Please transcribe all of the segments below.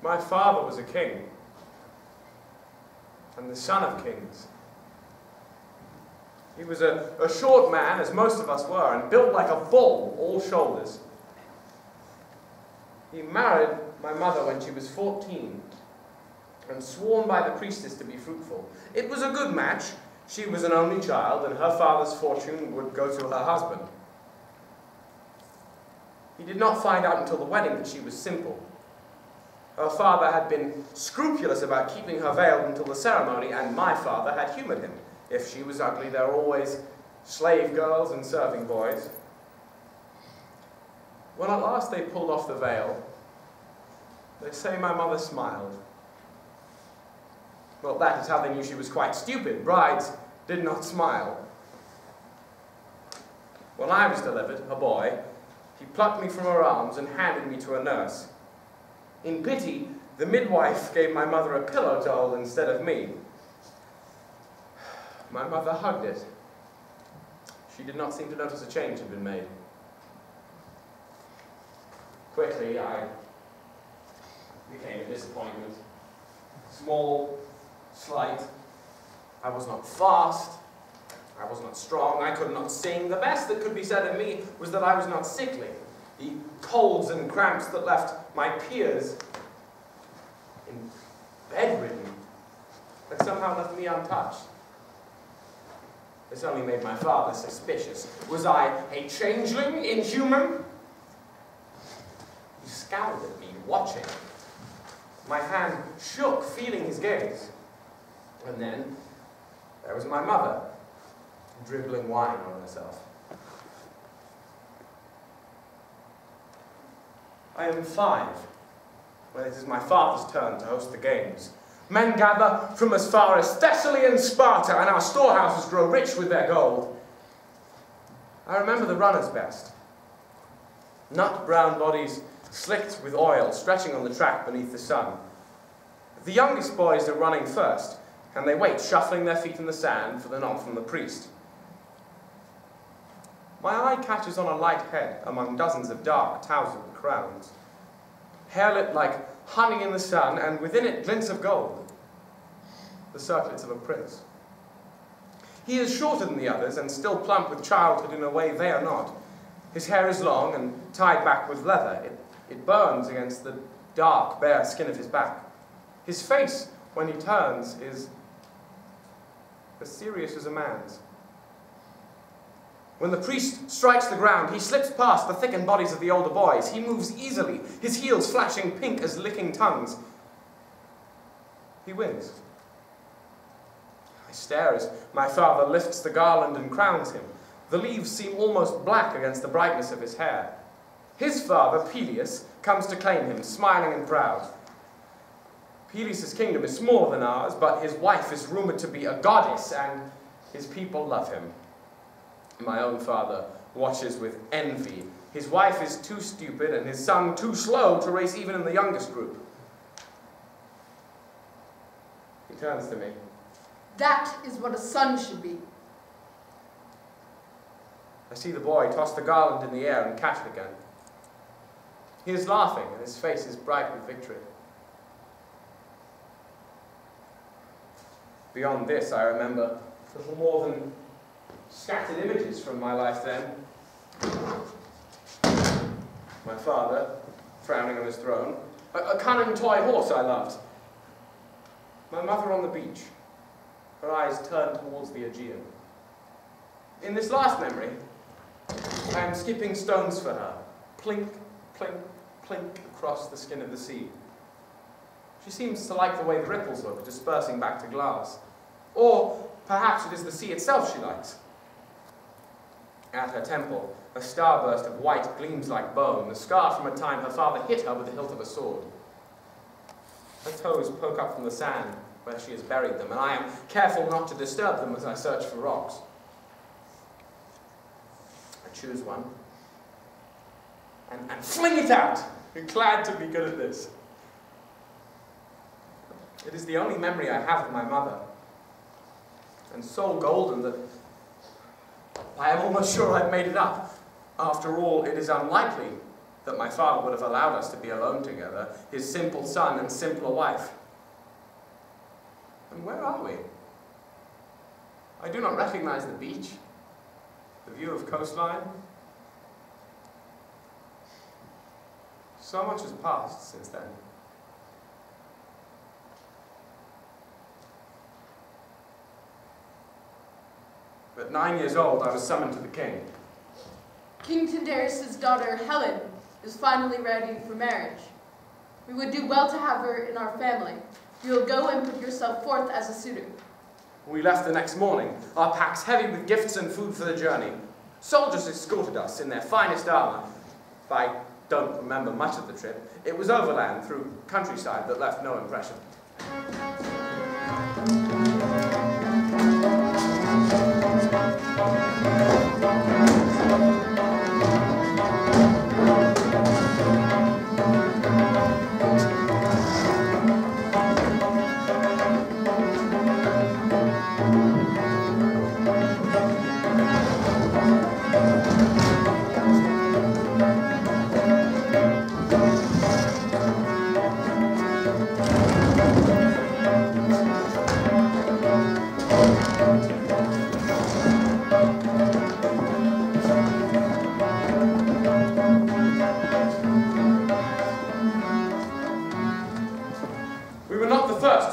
My father was a king, and the son of kings. He was a short man, as most of us were, and built like a bull, all shoulders. He married my mother when she was 14, and sworn by the priestess to be fruitful. It was a good match. She was an only child, and her father's fortune would go to her husband. He did not find out until the wedding that she was simple. Her father had been scrupulous about keeping her veiled until the ceremony, and my father had humoured him. If she was ugly, there were always slave girls and serving boys. When at last they pulled off the veil, they say my mother smiled. Well, that is how they knew she was quite stupid. Brides did not smile. When I was delivered, a boy, he plucked me from her arms and handed me to a nurse. In pity, the midwife gave my mother a pillow to hold instead of me. My mother hugged it. She did not seem to notice a change had been made. Quickly, I became a disappointment. Small, slight. I was not fast. I was not strong. I could not sing. The best that could be said of me was that I was not sickly. The colds and cramps that left my peers in bedridden had somehow left me untouched. This only made my father suspicious. Was I a changeling, inhuman? He scowled at me, watching. My hand shook, feeling his gaze. And then there was my mother, dribbling wine on herself. I am 5, when it is my father's turn to host the games. Men gather from as far as Thessaly and Sparta, and our storehouses grow rich with their gold. I remember the runners best. Nut-brown bodies slicked with oil, stretching on the track beneath the sun. The youngest boys are running first, and they wait, shuffling their feet in the sand for the nod from the priest. My eye catches on a light head among dozens of dark, tousled crowns, hairlit like honey in the sun, and within it glints of gold, the circlets of a prince. He is shorter than the others, and still plump with childhood in a way they are not. His hair is long and tied back with leather. It burns against the dark, bare skin of his back. His face, when he turns, is as serious as a man's. When the priest strikes the ground, he slips past the thickened bodies of the older boys. He moves easily, his heels flashing pink as licking tongues. He wins. I stare as my father lifts the garland and crowns him. The leaves seem almost black against the brightness of his hair. His father, Peleus, comes to claim him, smiling and proud. Peleus' kingdom is smaller than ours, but his wife is rumored to be a goddess, and his people love him. My own father watches with envy. His wife is too stupid and his son too slow to race even in the youngest group. He turns to me. That is what a son should be. I see the boy toss the garland in the air and catch it again. He is laughing, and his face is bright with victory. Beyond this, I remember little more than scattered images from my life then. My father, frowning on his throne. A cunning toy horse I loved. My mother on the beach, her eyes turned towards the Aegean. In this last memory, I am skipping stones for her, plink, plink, plink across the skin of the sea. She seems to like the way the ripples look, dispersing back to glass. Or perhaps it is the sea itself she likes. At her temple, a starburst of white gleams like bone, the scar from a time her father hit her with the hilt of a sword. Her toes poke up from the sand where she has buried them, and I am careful not to disturb them as I search for rocks. I choose one, and fling it out, glad to be good at this. It is the only memory I have of my mother, and so golden that I am almost sure I've made it up. After all, it is unlikely that my father would have allowed us to be alone together, his simple son and simpler wife. And where are we? I do not recognize the beach, the view of coastline. So much has passed since then. At 9 years old, I was summoned to the king. King Tyndareus' daughter, Helen, is finally ready for marriage. We would do well to have her in our family. You will go and put yourself forth as a suitor. We left the next morning, our packs heavy with gifts and food for the journey. Soldiers escorted us in their finest armor. If I don't remember much of the trip, it was overland through countryside that left no impression.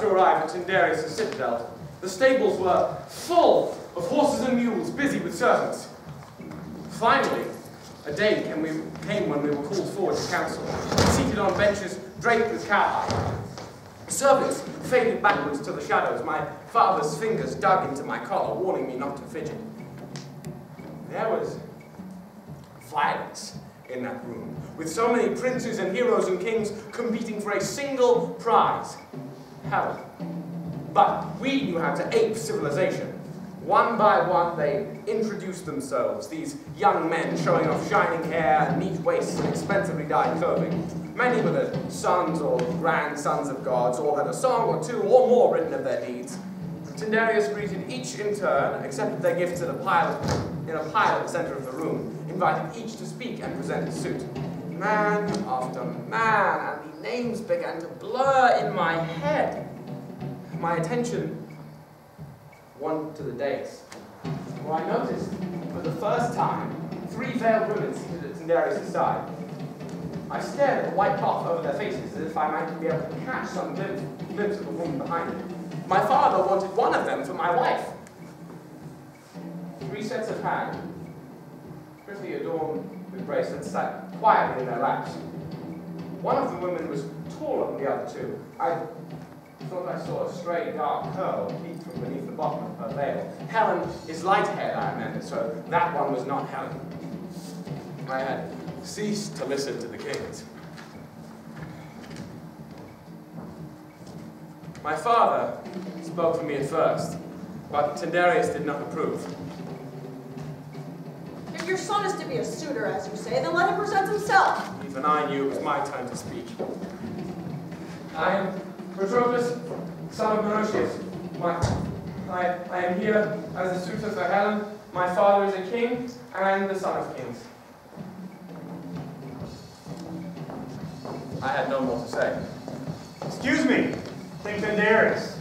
To arrive at Tyndareus' citadel, the stables were full of horses and mules busy with servants. Finally, a day came when we were called forward to council, seated on benches draped with cowhide. Servants faded backwards to the shadows. My father's fingers dug into my collar, warning me not to fidget. There was violence in that room, with so many princes and heroes and kings competing for a single prize. Helen. But we knew how to ape civilization. One by one, they introduced themselves, these young men showing off shining hair, neat waists, and expensively dyed clothing. Many were the sons or grandsons of gods, or had a song or two or more written of their deeds. Tyndareus greeted each in turn, accepted their gifts in a pile at the center of the room, invited each to speak and present his suit. Man after man, and the names began to blur in my head. My attention wandered to the dais, where I noticed, for the first time, 3 veiled women seated at Tyndareus' side. I stared at the white cloth over their faces as if I might be able to catch some glimpse of the woman behind it. My father wanted one of them for my wife. 3 sets of hands, prettily adorned with bracelets, sat quietly in their laps. One of the women was taller than the other 2. I thought I saw a stray dark curl peep from beneath the bottom of her veil. Helen is light-haired, I remember, so that one was not Helen. I had ceased to listen to the kings. My father spoke for me at first, but Tyndareus did not approve. If your son is to be a suitor, as you say, then let him present himself. Even I knew it was my time to speak. I am Patroclus, son of Menostheus. I am here as a suitor for Helen, My father is a king, and I am the son of kings. I had no more to say. Excuse me, King Tyndareus.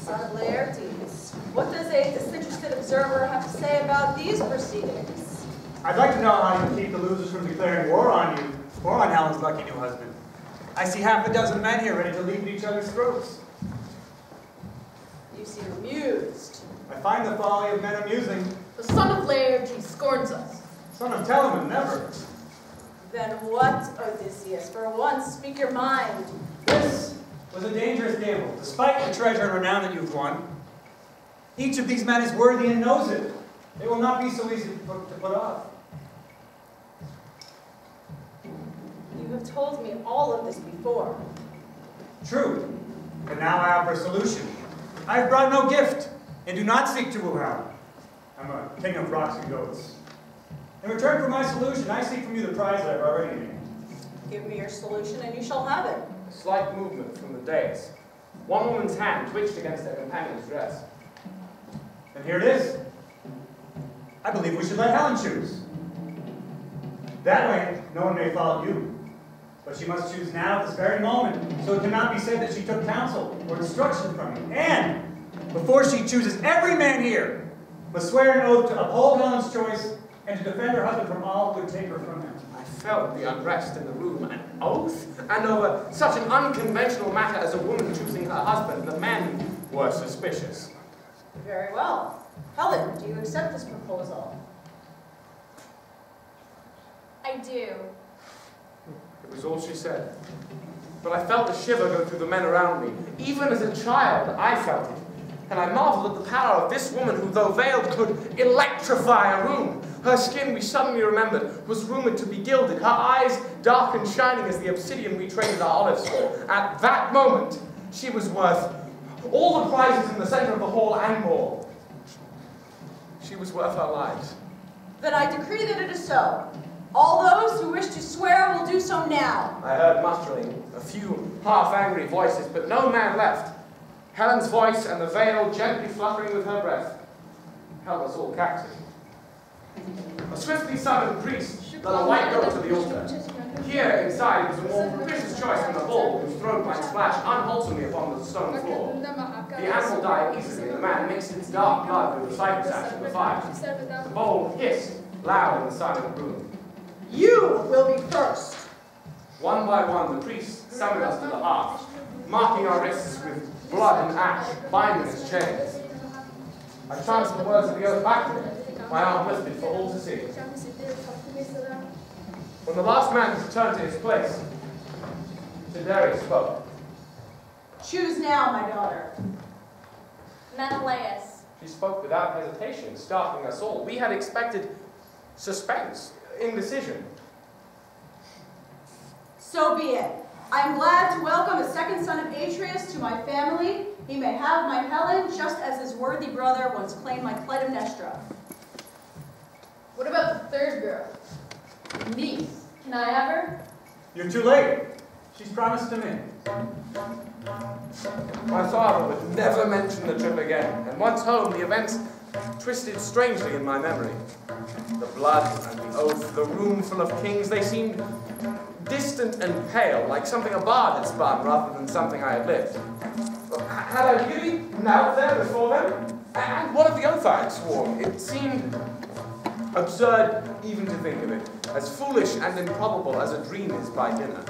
Son of Laertes, what does a disinterested observer have to say about these proceedings? I'd like to know how you keep the losers from declaring war on you, or on Helen's lucky new husband. I see half a dozen men here ready to leap at each other's throats. You seem amused. I find the folly of men amusing. The son of Laertes scorns us. Son of Telamon, never. Then what, Odysseus? For once, speak your mind. This was a dangerous gamble, despite the treasure and renown that you've won. Each of these men is worthy and knows it. They will not be so easy to put off. You have told me all of this before. True, but now I offer a solution. I have brought no gift, and do not seek to woo Helen. I'm a king of rocks and goats. In return for my solution, I seek from you the prize that I've already named. Give me your solution and you shall have it. A slight movement from the dais. One woman's hand twitched against her companion's dress. And here it is. I believe we should let Helen choose. That way, no one may follow you. But she must choose now at this very moment, so it cannot be said that she took counsel or instruction from you. And, before she chooses, every man here must swear an oath to uphold Helen's choice and to defend her husband from all who would take her from him. I felt the unrest in the room. An oath? And over such an unconventional matter as a woman choosing her husband, the men were suspicious. Very well. Helen, do you accept this proposal? I do. It was all she said. But I felt a shiver go through the men around me. Even as a child, I felt it. And I marveled at the power of this woman who, though veiled, could electrify a room. Her skin, we suddenly remembered, was rumored to be gilded. Her eyes dark and shining as the obsidian we traded our olives for. At that moment, she was worth all the prizes in the center of the hall and more. She was worth our lives. Then I decree that it is so. All those who wish to swear will do so now. I heard mustering, a few half-angry voices, but no man left. Helen's voice and the veil gently fluttering with her breath held us all captive. A swiftly summoned priest led a white goat to the altar. Here, inside, was a more propitious choice than the bull whose throat might splash unwholesomely upon the stone floor. The animal died easily, and the man mixed its dark blood with the cypress ash in the fire. The bowl hissed loud in the silent room. You will be first. One by one, the priest summoned us to the hearth, marking our wrists with blood and ash, binding us chains. I chanced the words of the oath back to him, my arm lifted for all to see. When the last man returned to his place, Tyndareus spoke. Choose now, my daughter. Menelaus. She spoke without hesitation, startling us all. We had expected suspense, indecision. So be it. I am glad to welcome a second son of Atreus to my family. He may have my Helen, just as his worthy brother once claimed my Clytemnestra. What about the third girl? Niece. Can I have her? You're too late. She's promised to me. My father would never mention the trip again, and once home, the events twisted strangely in my memory. The blood and the oath, the room full of kings, they seemed distant and pale, like something a bard had spun rather than something I had lived. Had I really knelt there before them? And what of the oath I had sworn? It seemed absurd even to think of it, as foolish and improbable as a dream is by dinner.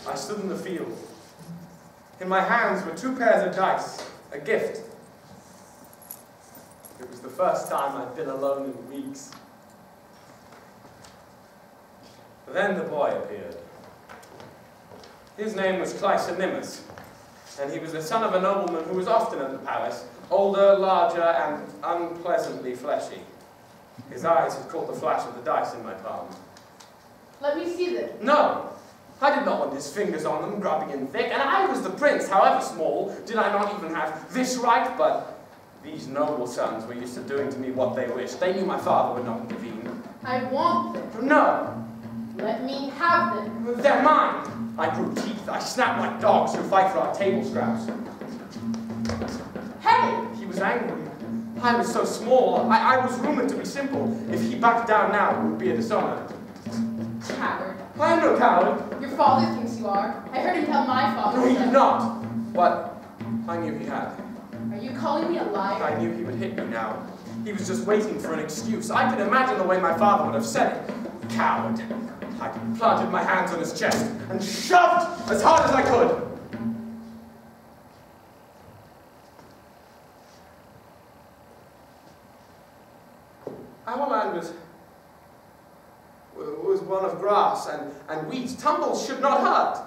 I stood in the field. In my hands were 2 pairs of dice, a gift. It was the first time I'd been alone in weeks. Then the boy appeared. His name was Clytemnestra. and he was the son of a nobleman who was often at the palace, older, larger, and unpleasantly fleshy. His eyes had caught the flash of the dice in my palm. Let me see them. No! I did not want his fingers on them, grubbing in thick, and I was the prince, however small. Did I not even have this right? But these noble sons were used to doing to me what they wished. They knew my father would not intervene. I want them. No! Let me have them. They're mine! I grew teeth. I snapped like dogs who fight for our table scraps. Hey! He was angry. I was so small. I was rumored to be simple. If he backed down now, it would be a dishonor. Coward. I am no coward. Your father thinks you are. I heard him tell my father. No, he so. did not. But I knew he had. Are you calling me a liar? I knew he would hit me now. He was just waiting for an excuse. I could imagine the way my father would have said it. Coward. I planted my hands on his chest and shoved as hard as I could. Our land was one of grass and weeds. Tumbles should not hurt.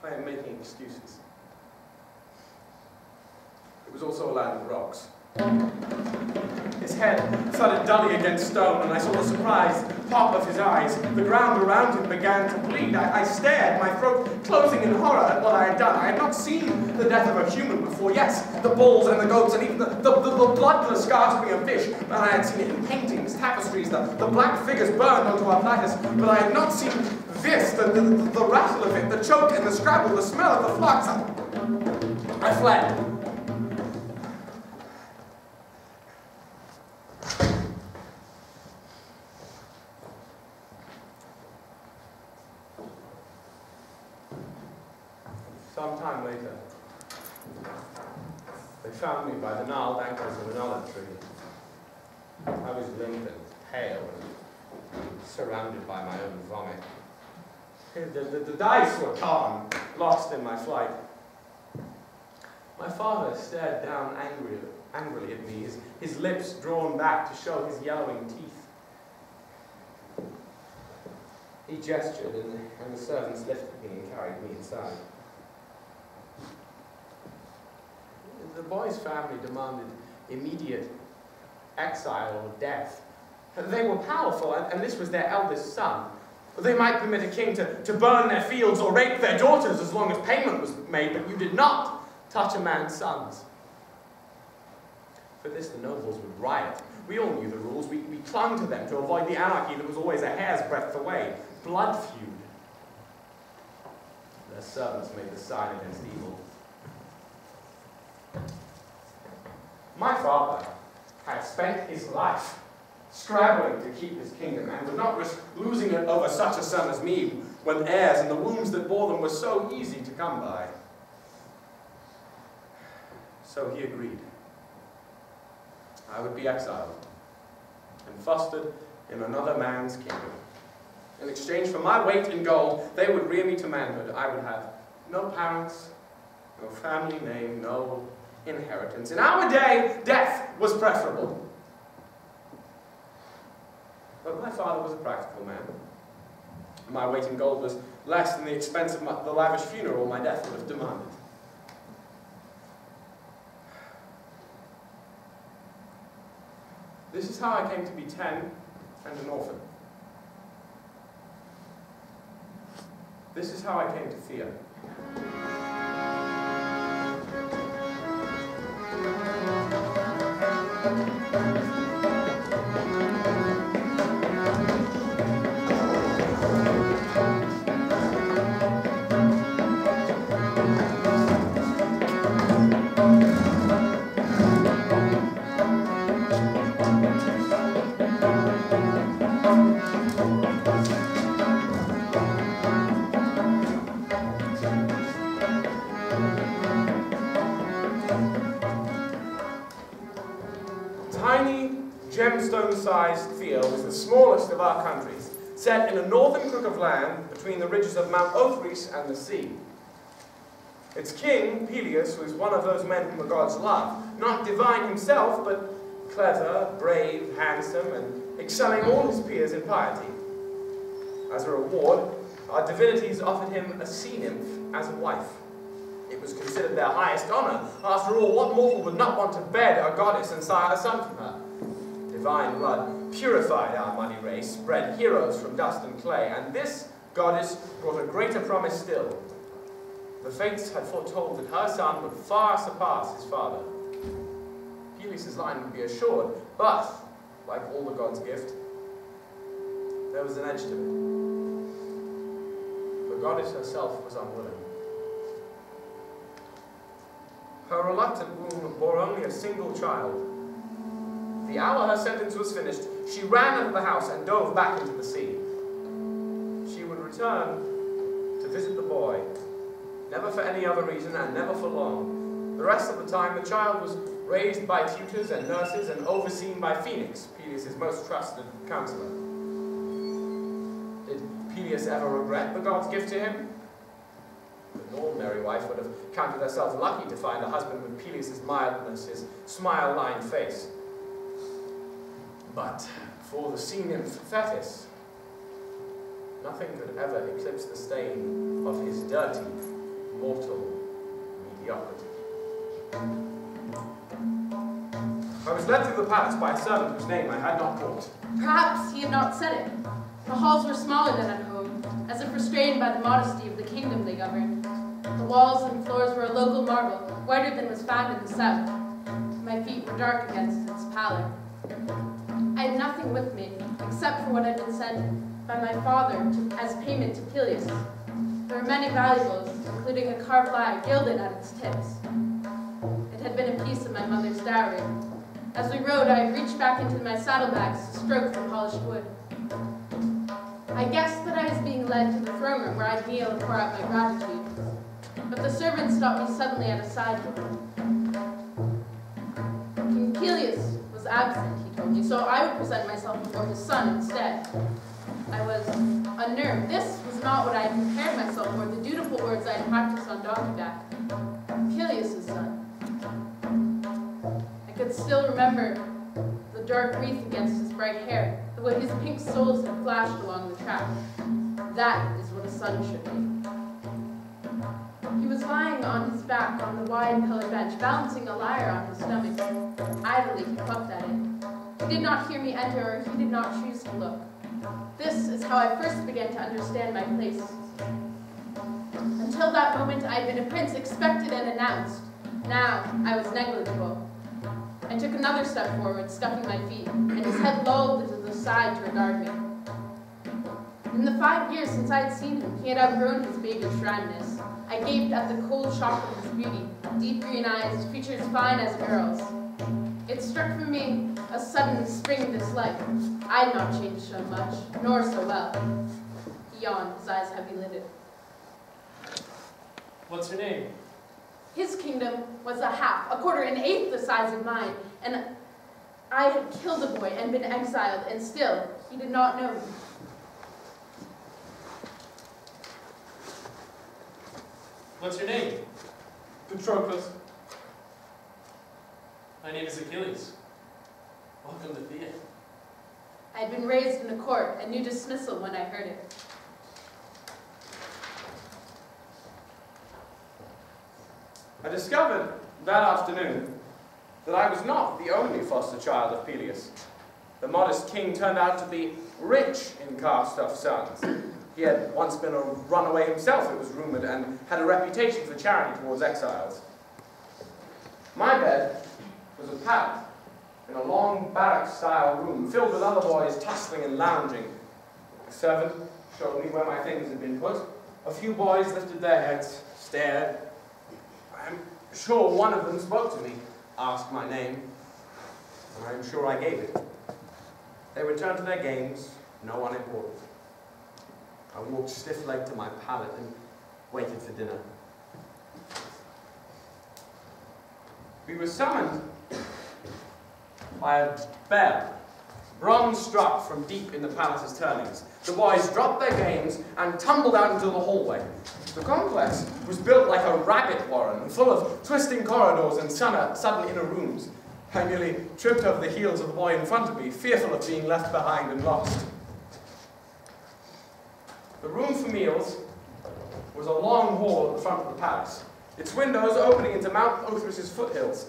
I am making excuses. It was also a land of rocks. His head thudded dully against stone, and I saw the surprised pop of his eyes. The ground around him began to bleed. I stared, my throat closing in horror at what I had done. I had not seen the death of a human before. Yes, the bulls and the goats, and even the bloodless gasping of fish. And I had seen it in paintings, tapestries, the black figures burned onto our platters. But I had not seen this, the rattle of it, the choke and the scrabble, the smell of the flux. I fled. Some time later, they found me by the gnarled ankles of an olive tree. I was limp and pale and surrounded by my own vomit. The dice were gone, lost in my flight. My father stared down angrily at me, his lips drawn back to show his yellowing teeth. He gestured, and the servants lifted me and carried me inside. The boy's family demanded immediate exile or death. They were powerful, and this was their eldest son. They might permit a king to burn their fields or rape their daughters as long as payment was made, but you did not touch a man's sons. For this, the nobles would riot. We all knew the rules. We clung to them to avoid the anarchy that was always a hair's breadth away. Blood feud. Their servants made the sign against evil. My father had spent his life scrabbling to keep his kingdom and would not risk losing it over such a son as me when heirs and the wombs that bore them were so easy to come by. So he agreed. I would be exiled and fostered in another man's kingdom. In exchange for my weight in gold, they would rear me to manhood. I would have no parents, no family name, no inheritance. In our day, death was preferable. But my father was a practical man. My weight in gold was less than the expense of the lavish funeral my death would have demanded. This is how I came to be 10 and an orphan. This is how I came to fear. Gemstone-sized field is the smallest of our countries, set in a northern crook of land between the ridges of Mount Othries and the sea. Its king, Peleus, was one of those men whom the gods love, not divine himself, but clever, brave, handsome, and excelling all his peers in piety. As a reward, our divinities offered him a sea nymph as a wife. It was considered their highest honor. After all, what mortal would not want to bed a goddess and sire a son from her? Divine blood purified our muddy race, bred heroes from dust and clay, and this goddess brought a greater promise still. The fates had foretold that her son would far surpass his father. Peleus' line would be assured, but, like all the gods' gift, there was an edge to it. The goddess herself was unwilling. Her reluctant womb bore only a single child. The hour her sentence was finished, she ran out of the house and dove back into the sea. She would return to visit the boy, never for any other reason and never for long. The rest of the time, the child was raised by tutors and nurses and overseen by Phoenix, Peleus' most trusted counselor. Did Peleus ever regret the god's gift to him? An ordinary wife would have counted herself lucky to find a husband with Peleus' mildness, his smile-lined face. But for the sea nymph Thetis, nothing could ever eclipse the stain of his dirty, mortal mediocrity. I was led through the palace by a servant whose name I had not caught. Perhaps he had not said it. The halls were smaller than at home, as if restrained by the modesty of the kingdom they governed. The walls and floors were a local marble, whiter than was found in the south. My feet were dark against its pallor. I had nothing with me, except for what had been sent by my father as payment to Peleus. There were many valuables, including a carved lyre gilded at its tips. It had been a piece of my mother's dowry. As we rode, I reached back into my saddlebags to stroke the polished wood. I guessed that I was being led to the throne room where I'd kneel and pour out my gratitude. But the servant stopped me suddenly at a side door. King Peleus was absent, he told me, so I would present myself before his son instead. I was unnerved. This was not what I had prepared myself for, the dutiful words I had practiced on donkey back. Peleus' son. I could still remember the dark wreath against his bright hair, the way his pink soles had flashed along the track. That is what a son should be. He was lying on his back on the wine-colored bench, balancing a lyre on his stomach. Idly he plucked at it. He did not hear me enter, or he did not choose to look. This is how I first began to understand my place. Until that moment, I had been a prince, expected and announced. Now, I was negligible. I took another step forward, scuffing my feet, and his head lolled to the side to regard me. In the 5 years since I had seen him, he had outgrown his babyish roundness. I gaped at the cold shock of his beauty, deep green eyes, features fine as a girl's. It struck for me a sudden spring dislike. I had not changed so much, nor so well. He yawned, his eyes heavy-lidded. What's your name? His kingdom was a half, a quarter, an eighth the size of mine, and I had killed a boy and been exiled, and still, he did not know me. What's your name? Patroclus. My name is Achilles. Welcome to Thur. I had been raised in a court and knew dismissal when I heard it. I discovered that afternoon that I was not the only foster child of Peleus. The modest king turned out to be rich in cast-off sons. He had once been a runaway himself, it was rumored, and had a reputation for charity towards exiles. My bed was a pallet in a long barrack-style room filled with other boys tussling and lounging. A servant showed me where my things had been put. A few boys lifted their heads, stared. I'm sure one of them spoke to me, asked my name, and I'm sure I gave it. They returned to their games, no one important. I walked stiff-legged to my pallet and waited for dinner. We were summoned by a bell, bronze-struck from deep in the palace's turnings. The boys dropped their games and tumbled out into the hallway. The complex was built like a rabbit warren, full of twisting corridors and sudden inner rooms. I nearly tripped over the heels of the boy in front of me, fearful of being left behind and lost. The room for meals was a long hall at the front of the palace, its windows opening into Mount Othrys's foothills.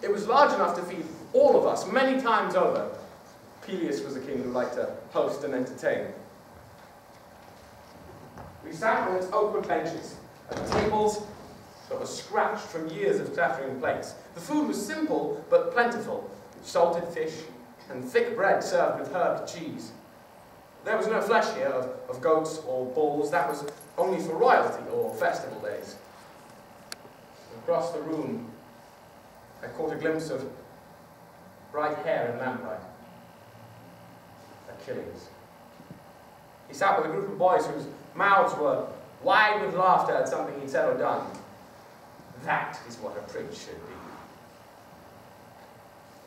It was large enough to feed all of us many times over. Peleus was a king who liked to host and entertain. We sat on its oakwood benches, at tables that were scratched from years of clattering plates. The food was simple but plentiful: salted fish and thick bread served with herbed cheese. There was no flesh here of goats or bulls. That was only for royalty or festival days. Across the room, I caught a glimpse of bright hair in lamplight. Achilles. He sat with a group of boys whose mouths were wide with laughter at something he'd said or done. That is what a prince should be.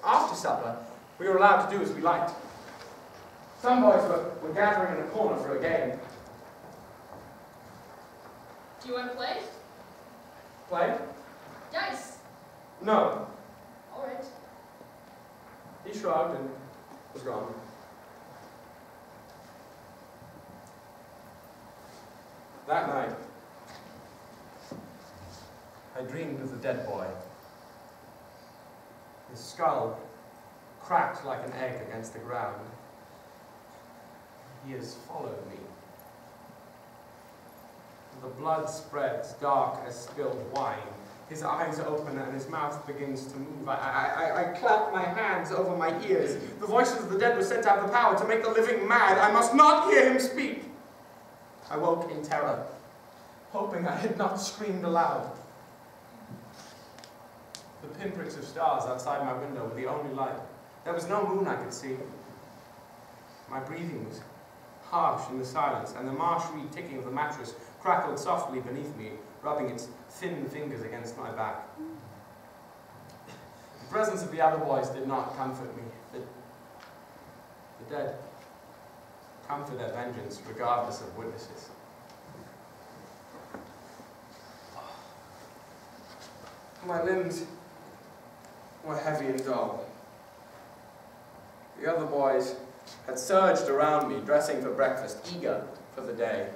After supper, we were allowed to do as we liked. Some boys were gathering in a corner for a game. Do you want to play? Play? Dice. No. All right. He shrugged and was gone. That night, I dreamed of the dead boy. His skull cracked like an egg against the ground. He has followed me. The blood spreads dark as spilled wine. His eyes open and his mouth begins to move. I clap my hands over my ears. The voices of the dead were said to have the power to make the living mad. I must not hear him speak. I woke in terror, hoping I had not screamed aloud. The pinpricks of stars outside my window were the only light. There was no moon I could see. My breathing was harsh in the silence, and the marsh reed ticking of the mattress crackled softly beneath me, rubbing its thin fingers against my back. The presence of the other boys did not comfort me. The dead come for their vengeance, regardless of witnesses. My limbs were heavy and dull. The other boys had surged around me, dressing for breakfast, eager for the day.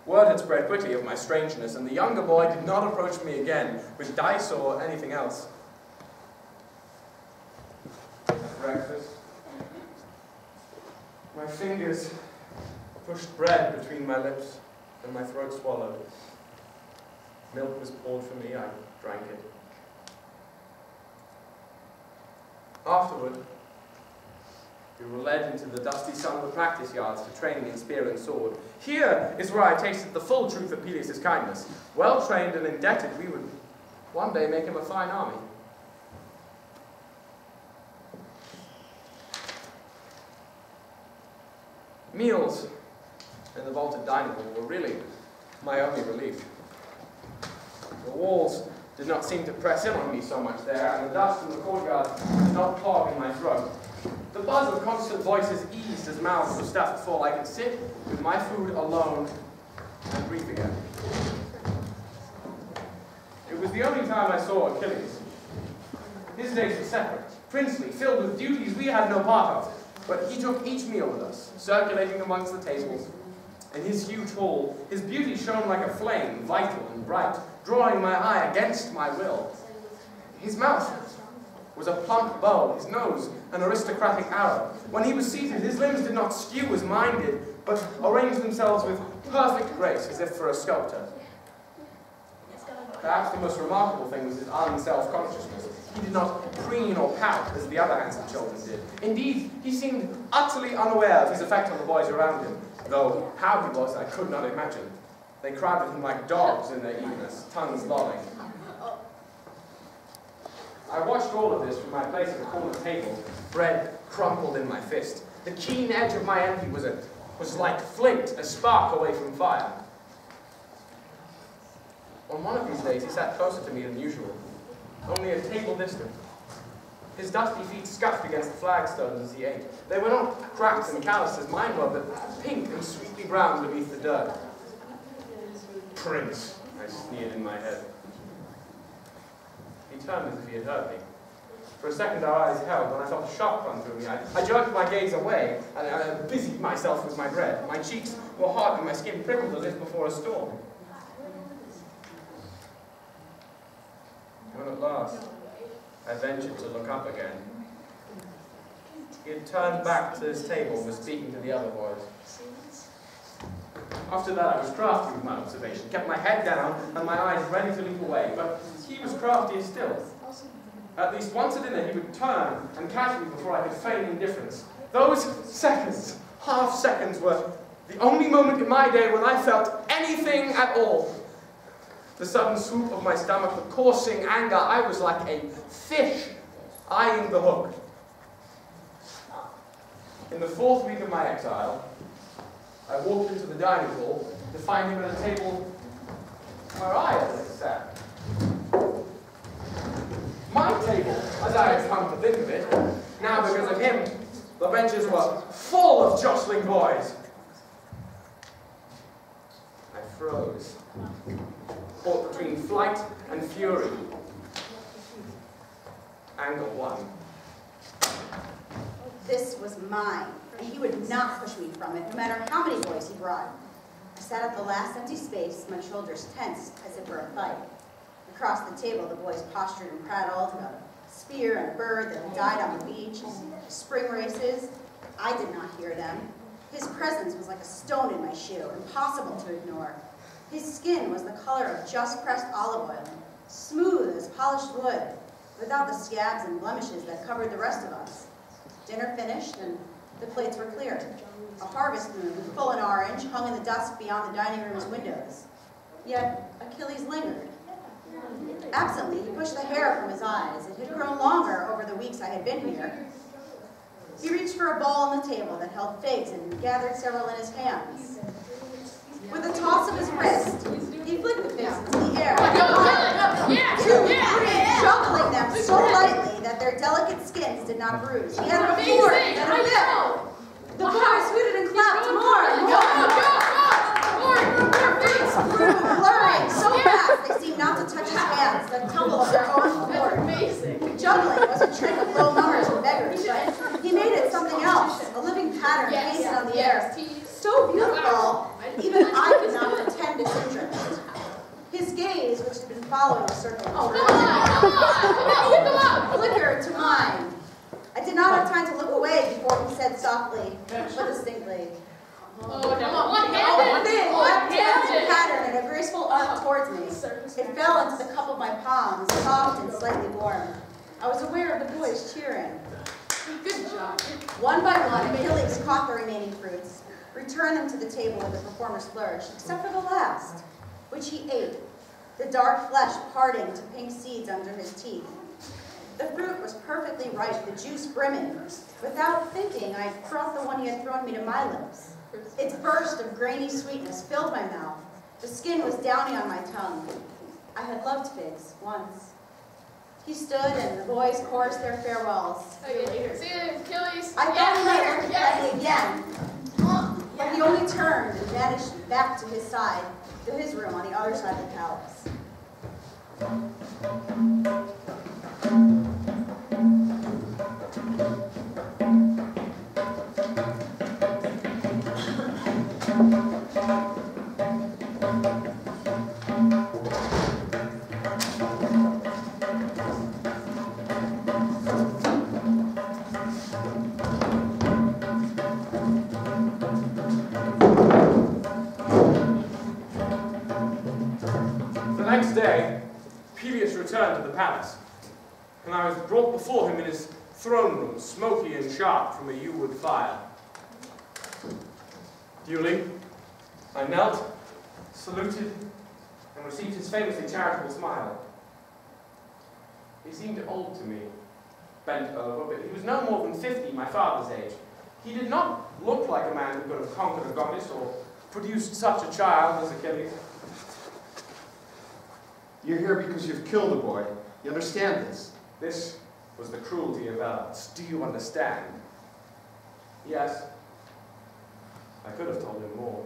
Word had spread quickly of my strangeness, and the younger boy did not approach me again with dice or anything else. At breakfast, my fingers pushed bread between my lips, and my throat swallowed. Milk was poured for me. I drank it. Afterward, we were led into the dusty sun of the practice yards for training in spear and sword. Here is where I tasted the full truth of Peleus' kindness. Well trained and indebted, we would one day make him a fine army. Meals in the vaulted dining hall were really my only relief. The walls did not seem to press in on me so much there, and the dust in the courtyard did not clog in my throat. The buzz of constant voices eased as mouths were stuffed full. I could sit with my food alone and breathe again. It was the only time I saw Achilles. His days were separate, princely, filled with duties we had no part of. But he took each meal with us, circulating amongst the tables. In his huge hall, his beauty shone like a flame, vital and bright, drawing my eye against my will. His mouth was a plump bow, his nose an aristocratic arrow. When he was seated, his limbs did not skew as mine did, but arranged themselves with perfect grace, as if for a sculptor. Perhaps the most remarkable thing was his unself-consciousness. He did not preen or pout as the other handsome children did. Indeed, he seemed utterly unaware of his effect on the boys around him, though how he was I could not imagine. They crowded him like dogs in their eagerness, tongues lolling. I watched all of this from my place at the corner table, bread crumpled in my fist. The keen edge of my envy was like flint, a spark away from fire. On one of these days, he sat closer to me than usual, only a table distant. His dusty feet scuffed against the flagstones as he ate. They were not cracked and calloused as mine were, but pink and sweetly brown beneath the dirt. Prince, I sneered in my head. He turned as if he had heard me. For a second our eyes held, and I felt a shock run through me. I jerked my gaze away, and I busied myself with my bread. My cheeks were hot, and my skin prickled as if before a storm. When at last I ventured to look up again, he had turned back to his table and was speaking to the other boys. After that, I was crafty with my observation, kept my head down and my eyes ready to leap away, but he was craftier still. At least once at dinner, he would turn and catch me before I could feign indifference. Those seconds, half seconds, were the only moment in my day when I felt anything at all. The sudden swoop of my stomach, the coursing anger, I was like a fish eyeing the hook. In the 4th week of my exile, I walked into the dining hall to find him at a table where I always sat. My table, as I had come to think of it, now because of him, the benches were full of jostling boys. I froze, caught between flight and fury. Anger won. This was mine, and he would not push me from it, no matter how many boys he brought. I sat at the last empty space, my shoulders tensed as if for a fight. Across the table, the boys postured and prattled about a spear and a bird that had died on the beach, spring races. I did not hear them. His presence was like a stone in my shoe, impossible to ignore. His skin was the color of just pressed olive oil, smooth as polished wood, without the scabs and blemishes that covered the rest of us. Dinner finished, and the plates were cleared. A harvest moon, full and orange, hung in the dusk beyond the dining room's windows. Yet Achilles lingered. Absently, he pushed the hair from his eyes. It had grown longer over the weeks I had been here. He reached for a bowl on the table that held figs and gathered several in his hands. With a toss of his wrist, he flicked the figs into the air, juggling them so lightly that their delicate skins did not bruise. He had a fork and a whip. The boys hooted and clapped more and more. Their figs grew blurring so fast they seemed not to touch his hands, the tumble of their own accord. Juggling was a trick of low mummers and beggars, but he made it something else, a living pattern painted on the air. So beautiful, even I could not pretend disinterest. His gaze, which had been following the circle, flickered to mine. I did not have time to look away before he said softly, but distinctly, one-handed pattern in a graceful arc towards me. It fell into the cup of my palms, soft and slightly warm. I was aware of the boys cheering. Good job. One by one, Achilles caught the remaining fruits, returned them to the table with the performer's flourish, except for the last, which he ate, the dark flesh parting to pink seeds under his teeth. The fruit was perfectly ripe, the juice brimming. Without thinking, I brought the one he had thrown me to my lips. Its burst of grainy sweetness filled my mouth. The skin was downy on my tongue. I had loved figs once. He stood, and the boys chorused their farewells. See you later. See you, Achilles. I thought he might look at me again, but he only turned and vanished back to his side, to his room on the other side of the palace. The next day, Peleus returned to the palace, and I was brought before him in his throne room, smoky and sharp from a yew-wood fire. Duly, I knelt, saluted, and received his famously charitable smile. He seemed old to me, bent over, but he was no more than 50, my father's age. He did not look like a man who could have conquered a goddess or produced such a child as Achilles. You're here because you've killed a boy. You understand this? This was the cruelty of ours. Do you understand? Yes. I could have told him more.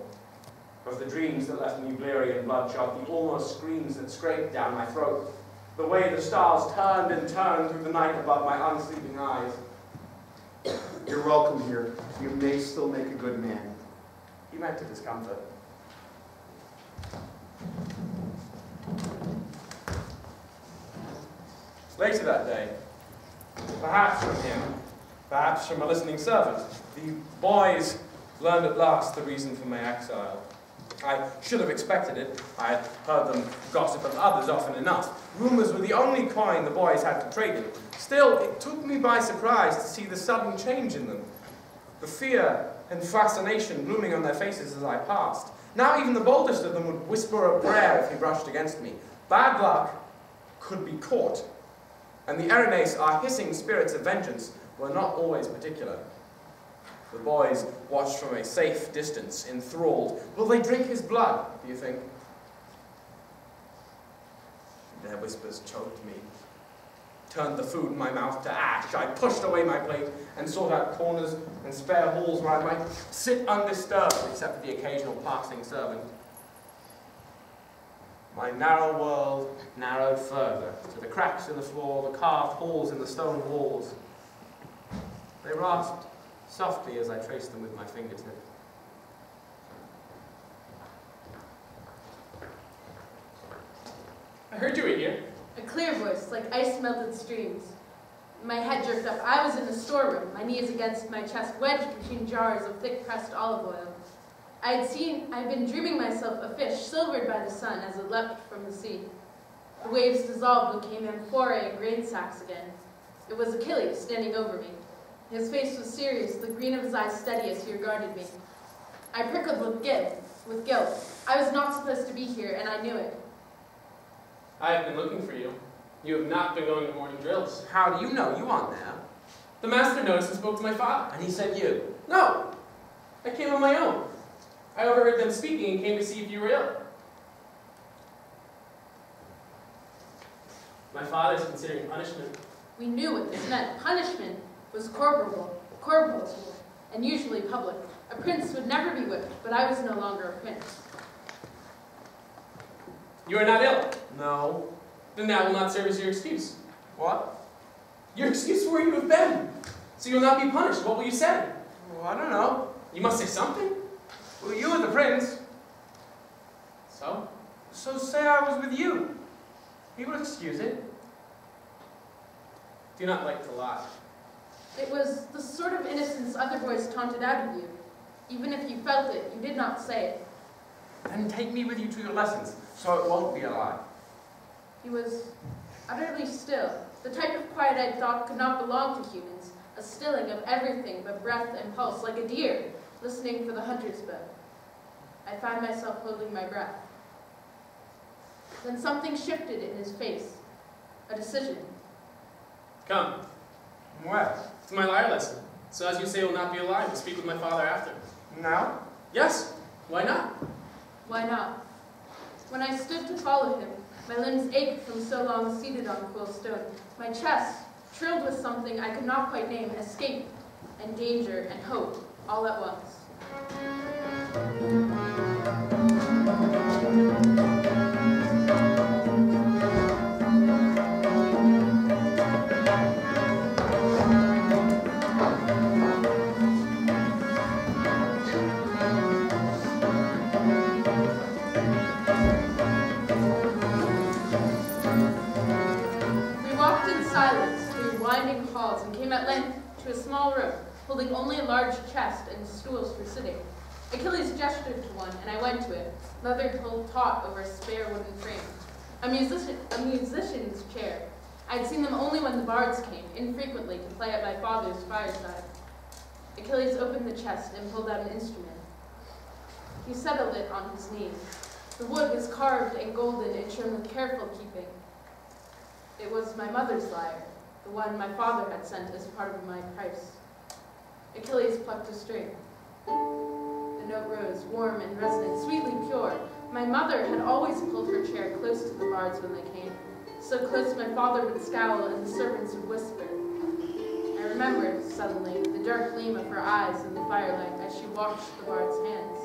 Of the dreams that left me bleary and bloodshot, the almost screams that scraped down my throat. The way the stars turned and turned through the night above my unsleeping eyes. You're welcome here. You may still make a good man. He meant to discomfort. Later that day, perhaps from him, perhaps from a listening servant, the boys learned at last the reason for my exile. I should have expected it. I had heard them gossip of others often enough. Rumors were the only coin the boys had to trade in. Still, it took me by surprise to see the sudden change in them. The fear and fascination blooming on their faces as I passed. Now even the boldest of them would whisper a prayer if he brushed against me. Bad luck could be caught. And the Erinyes, our hissing spirits of vengeance, were not always particular. The boys watched from a safe distance, enthralled. Will they drink his blood, do you think? Their whispers choked me. Turned the food in my mouth to ash. I pushed away my plate and sought out corners and spare halls where I might sit undisturbed, except for the occasional passing servant. My narrow world narrowed further, to the cracks in the floor, the carved holes in the stone walls. They rasped softly as I traced them with my fingertip. I heard you were here. A clear voice, like ice-melted streams. My head jerked up. I was in the storeroom, my knees against my chest, wedged between jars of thick-pressed olive oil. I had been dreaming myself a fish, silvered by the sun as it leapt from the sea. The waves dissolved and came amphorae and grain sacks again. It was Achilles standing over me. His face was serious, the green of his eyes steady as he regarded me. I prickled with guilt. I was not supposed to be here, and I knew it. I have been looking for you. You have not been going to morning drills. How do you know? You aren't there. The master noticed and spoke to my father. And he said you. No! I came on my own. I overheard them speaking and came to see if you were ill. My father is considering punishment. We knew what this meant. Punishment was corporal, and usually public. A prince would never be whipped, but I was no longer a prince. You are not ill. No. Then that will not serve as your excuse. What? Your excuse for where you have been. So you will not be punished. What will you say? Well, I don't know. You must say something. Well, you were the prince. So? So say I was with you. He will excuse it. Do not like to lie. It was the sort of innocence other boys taunted out of you. Even if you felt it, you did not say it. Then take me with you to your lessons, so it won't be a lie. He was utterly still, the type of quiet I thought could not belong to humans, a stilling of everything but breath and pulse, like a deer listening for the hunter's bow. I found myself holding my breath. Then something shifted in his face, a decision. Come. Where? It's my lyre lesson. So as you say, it will not be a lie. We'll speak with my father after. Now? Yes. Why not? Why not? When I stood to follow him, my limbs ached from so long seated on cool stone. My chest, thrilled with something I could not quite name, escape and danger and hope, all at once. Winding halls and came at length to a small room, holding only a large chest and stools for sitting. Achilles gestured to one, and I went to it, leather taut over a spare wooden frame. A musician's chair. I had seen them only when the bards came, infrequently, to play at my father's fireside. Achilles opened the chest and pulled out an instrument. He settled it on his knee. The wood was carved and golden and shown with careful keeping. It was my mother's lyre, the one my father had sent as part of my price. Achilles plucked a string. The note rose, warm and resonant, sweetly pure. My mother had always pulled her chair close to the bards when they came, so close my father would scowl and the servants would whisper. I remembered, suddenly, the dark gleam of her eyes in the firelight as she washed the bard's hands.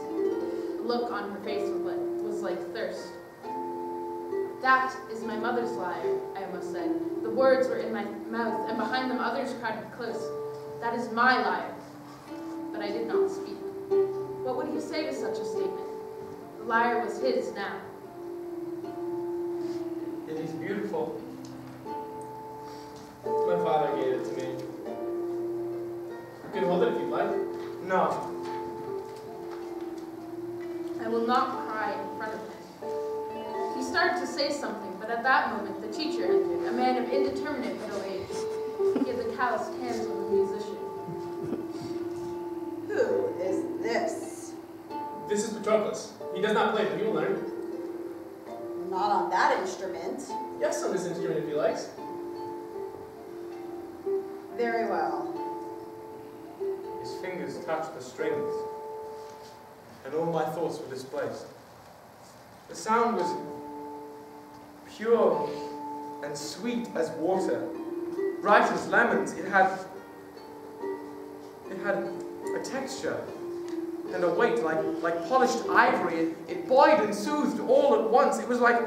The look on her face was like thirst. That is my mother's lyre, I almost said. The words were in my mouth, and behind them others crowded close. That is my lyre. But I did not speak. What would he say to such a statement? The lyre was his now. It is beautiful. My father gave it to me. You can hold it if you'd like. No. I will not cry in front of him. He started to say something, but at that moment the teacher entered, a man of indeterminate middle age. He had the calloused hands of a musician. Who is this? This is Patroclus. He does not play, but he will learn. Not on that instrument. Yes, on this instrument if he likes. Very well. His fingers touched the strings, and all my thoughts were displaced. The sound was pure and sweet as water, bright as lemons. It had a texture and a weight like polished ivory. It buoyed and soothed all at once. It was like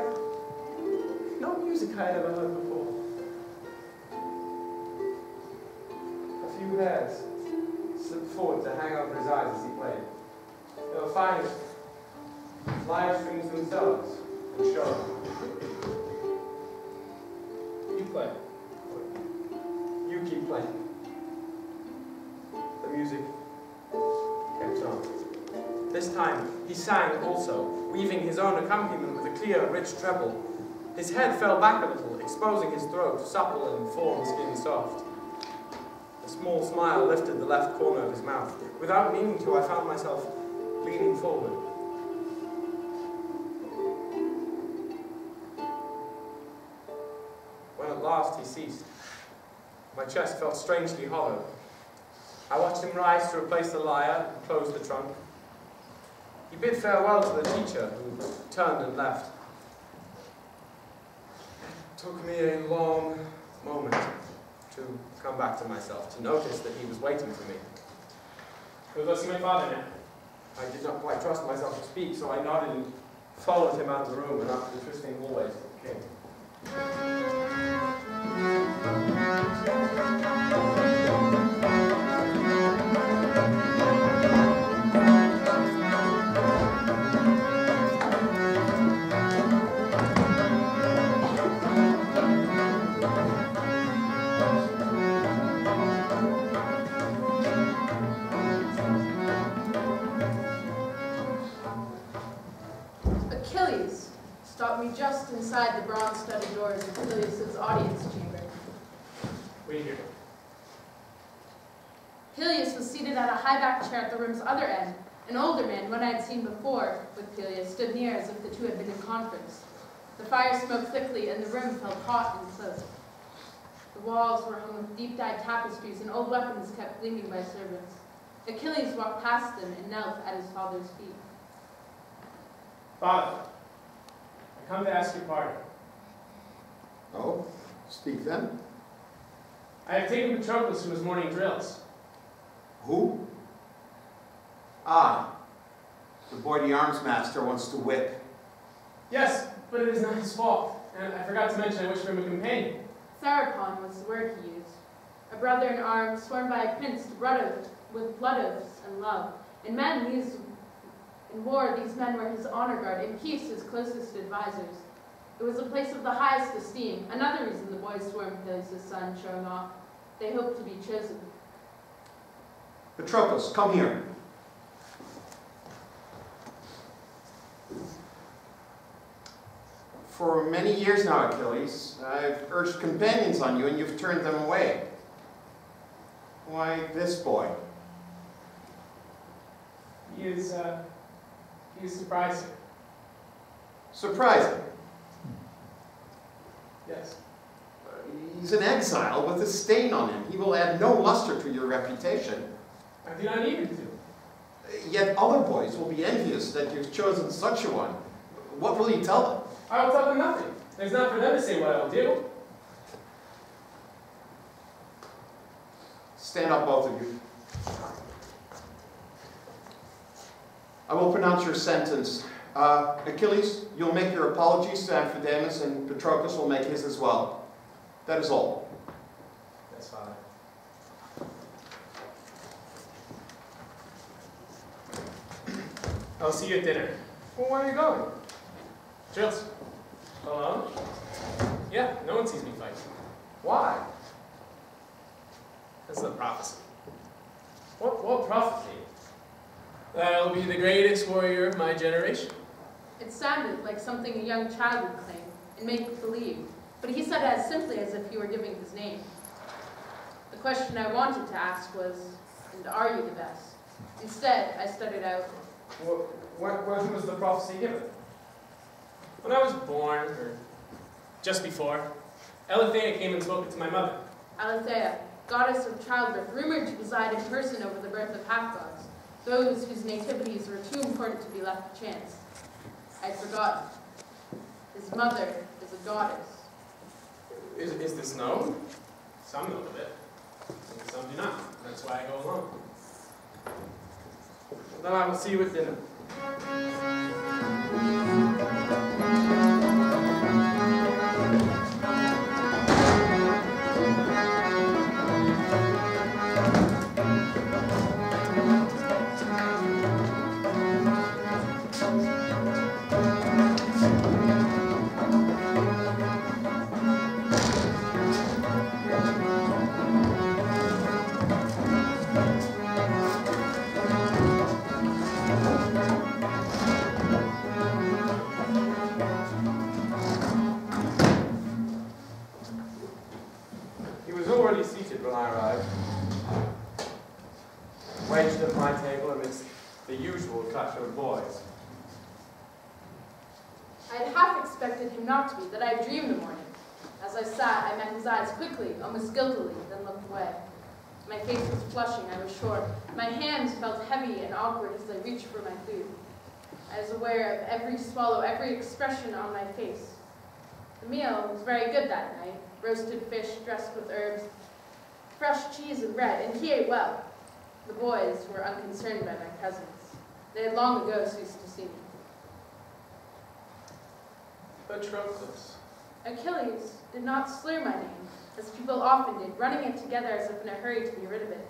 no music I had ever heard before. A few hairs slipped forward to hang over his eyes as he played. They were fine as lyre strings themselves, and sure. You play. You keep playing. The music kept on. This time, he sang also, weaving his own accompaniment with a clear, rich treble. His head fell back a little, exposing his throat, supple and form, skin soft. A small smile lifted the left corner of his mouth. Without meaning to, I found myself leaning forward. When at last he ceased, my chest felt strangely hollow. I watched him rise to replace the lyre and close the trunk. He bid farewell to the teacher, who turned and left. It took me a long moment to come back to myself, to notice that he was waiting for me. We'll go see my father now. I did not quite trust myself to speak, so I nodded and followed him out of the room and up the twisting hallways to the king. Achilles stopped me just inside the bronze-studded doors of Peleus' audience chamber. Wait here. Peleus was seated at a high-backed chair at the room's other end. An older man, one I had seen before with Peleus, stood near as if the two had been in conference. The fire smoked thickly, and the room felt hot and close. The walls were hung with deep-dyed tapestries, and old weapons kept gleaming by servants. Achilles walked past them and knelt at his father's feet. Father, I come to ask your pardon. Oh, speak then. I have taken Patroclus from his morning drills. Who? Ah, the boy the arms master wants to whip. Yes, but it is not his fault. And I forgot to mention I wish for him a companion. Therapon was the word he used. A brother in arms, sworn by a prince with blood oaths and love. In war, these men were his honor guard, in peace, his closest advisors. It was a place of the highest esteem, another reason the boys swarmed Peleus' son, showing off. They hoped to be chosen. Patroclus, come here. For many years now, Achilles, I've urged companions on you and you've turned them away. Why this boy? He is surprising. Surprising. Yes. He's an exile with a stain on him. He will add no luster to your reputation. I do not need him to. Yet other boys will be envious that you've chosen such a one. What will you tell them? I will tell them nothing. It's not for them to say what I will do. Stand up, both of you. I will pronounce your sentence Achilles, you'll make your apologies to Amphidamas, and Patroclus will make his as well. That is all. Yes, Father. I'll see you at dinner. Well, where are you going? Drills. Alone? Yeah, no one sees me fight. Why? That's the prophecy. What prophecy? That I'll be the greatest warrior of my generation. It sounded like something a young child would claim and make believe, but he said it as simply as if he were giving his name. The question I wanted to ask was, and are you the best? Instead, I stuttered out, When was the prophecy given? When I was born, or just before, Elithea came and spoke it to my mother. Alethea, goddess of childbirth, rumored to preside in person over the birth of half-gods, those whose nativities were too important to be left to chance. I'd forgotten. His mother is a goddess. Is this known? Some know of it, and some do not. That's why I go alone. Then I will see you at dinner. When I arrived, wedged at my table amidst the usual clutter of boys. I had half expected him not to be, that I had dreamed the morning. As I sat, I met his eyes quickly, almost guiltily, then looked away. My face was flushing, I was sure. My hands felt heavy and awkward as I reached for my food. I was aware of every swallow, every expression on my face. The meal was very good that night. Roasted fish dressed with herbs, fresh cheese and bread, and he ate well. The boys were unconcerned by my presence. They had long ago ceased to see me. Patroclus. Achilles did not slur my name, as people often did, running it together as if in a hurry to be rid of it.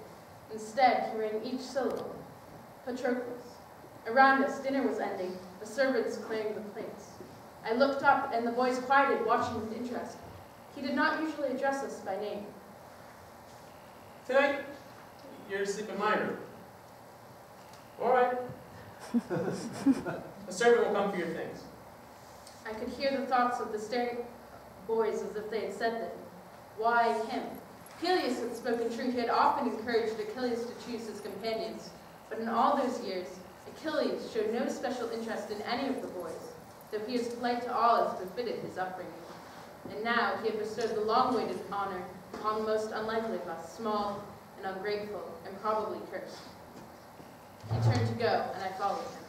Instead, he rang each syllable. Patroclus. Around us, dinner was ending, the servants clearing the plates. I looked up, and the boys quieted, watching with interest. He did not usually address us by name. Tonight, you're to sleep in my room. All right. The servant will come for your things. I could hear the thoughts of the staring boys as if they had said them. Why him? Peleus had spoken true. He had often encouraged Achilles to choose his companions. But in all those years, Achilles showed no special interest in any of the boys, though he was polite to all as befitted his upbringing. And now he had bestowed the long-awaited honor upon the most unlikely of us, small and ungrateful, and probably cursed. He turned to go, and I followed him.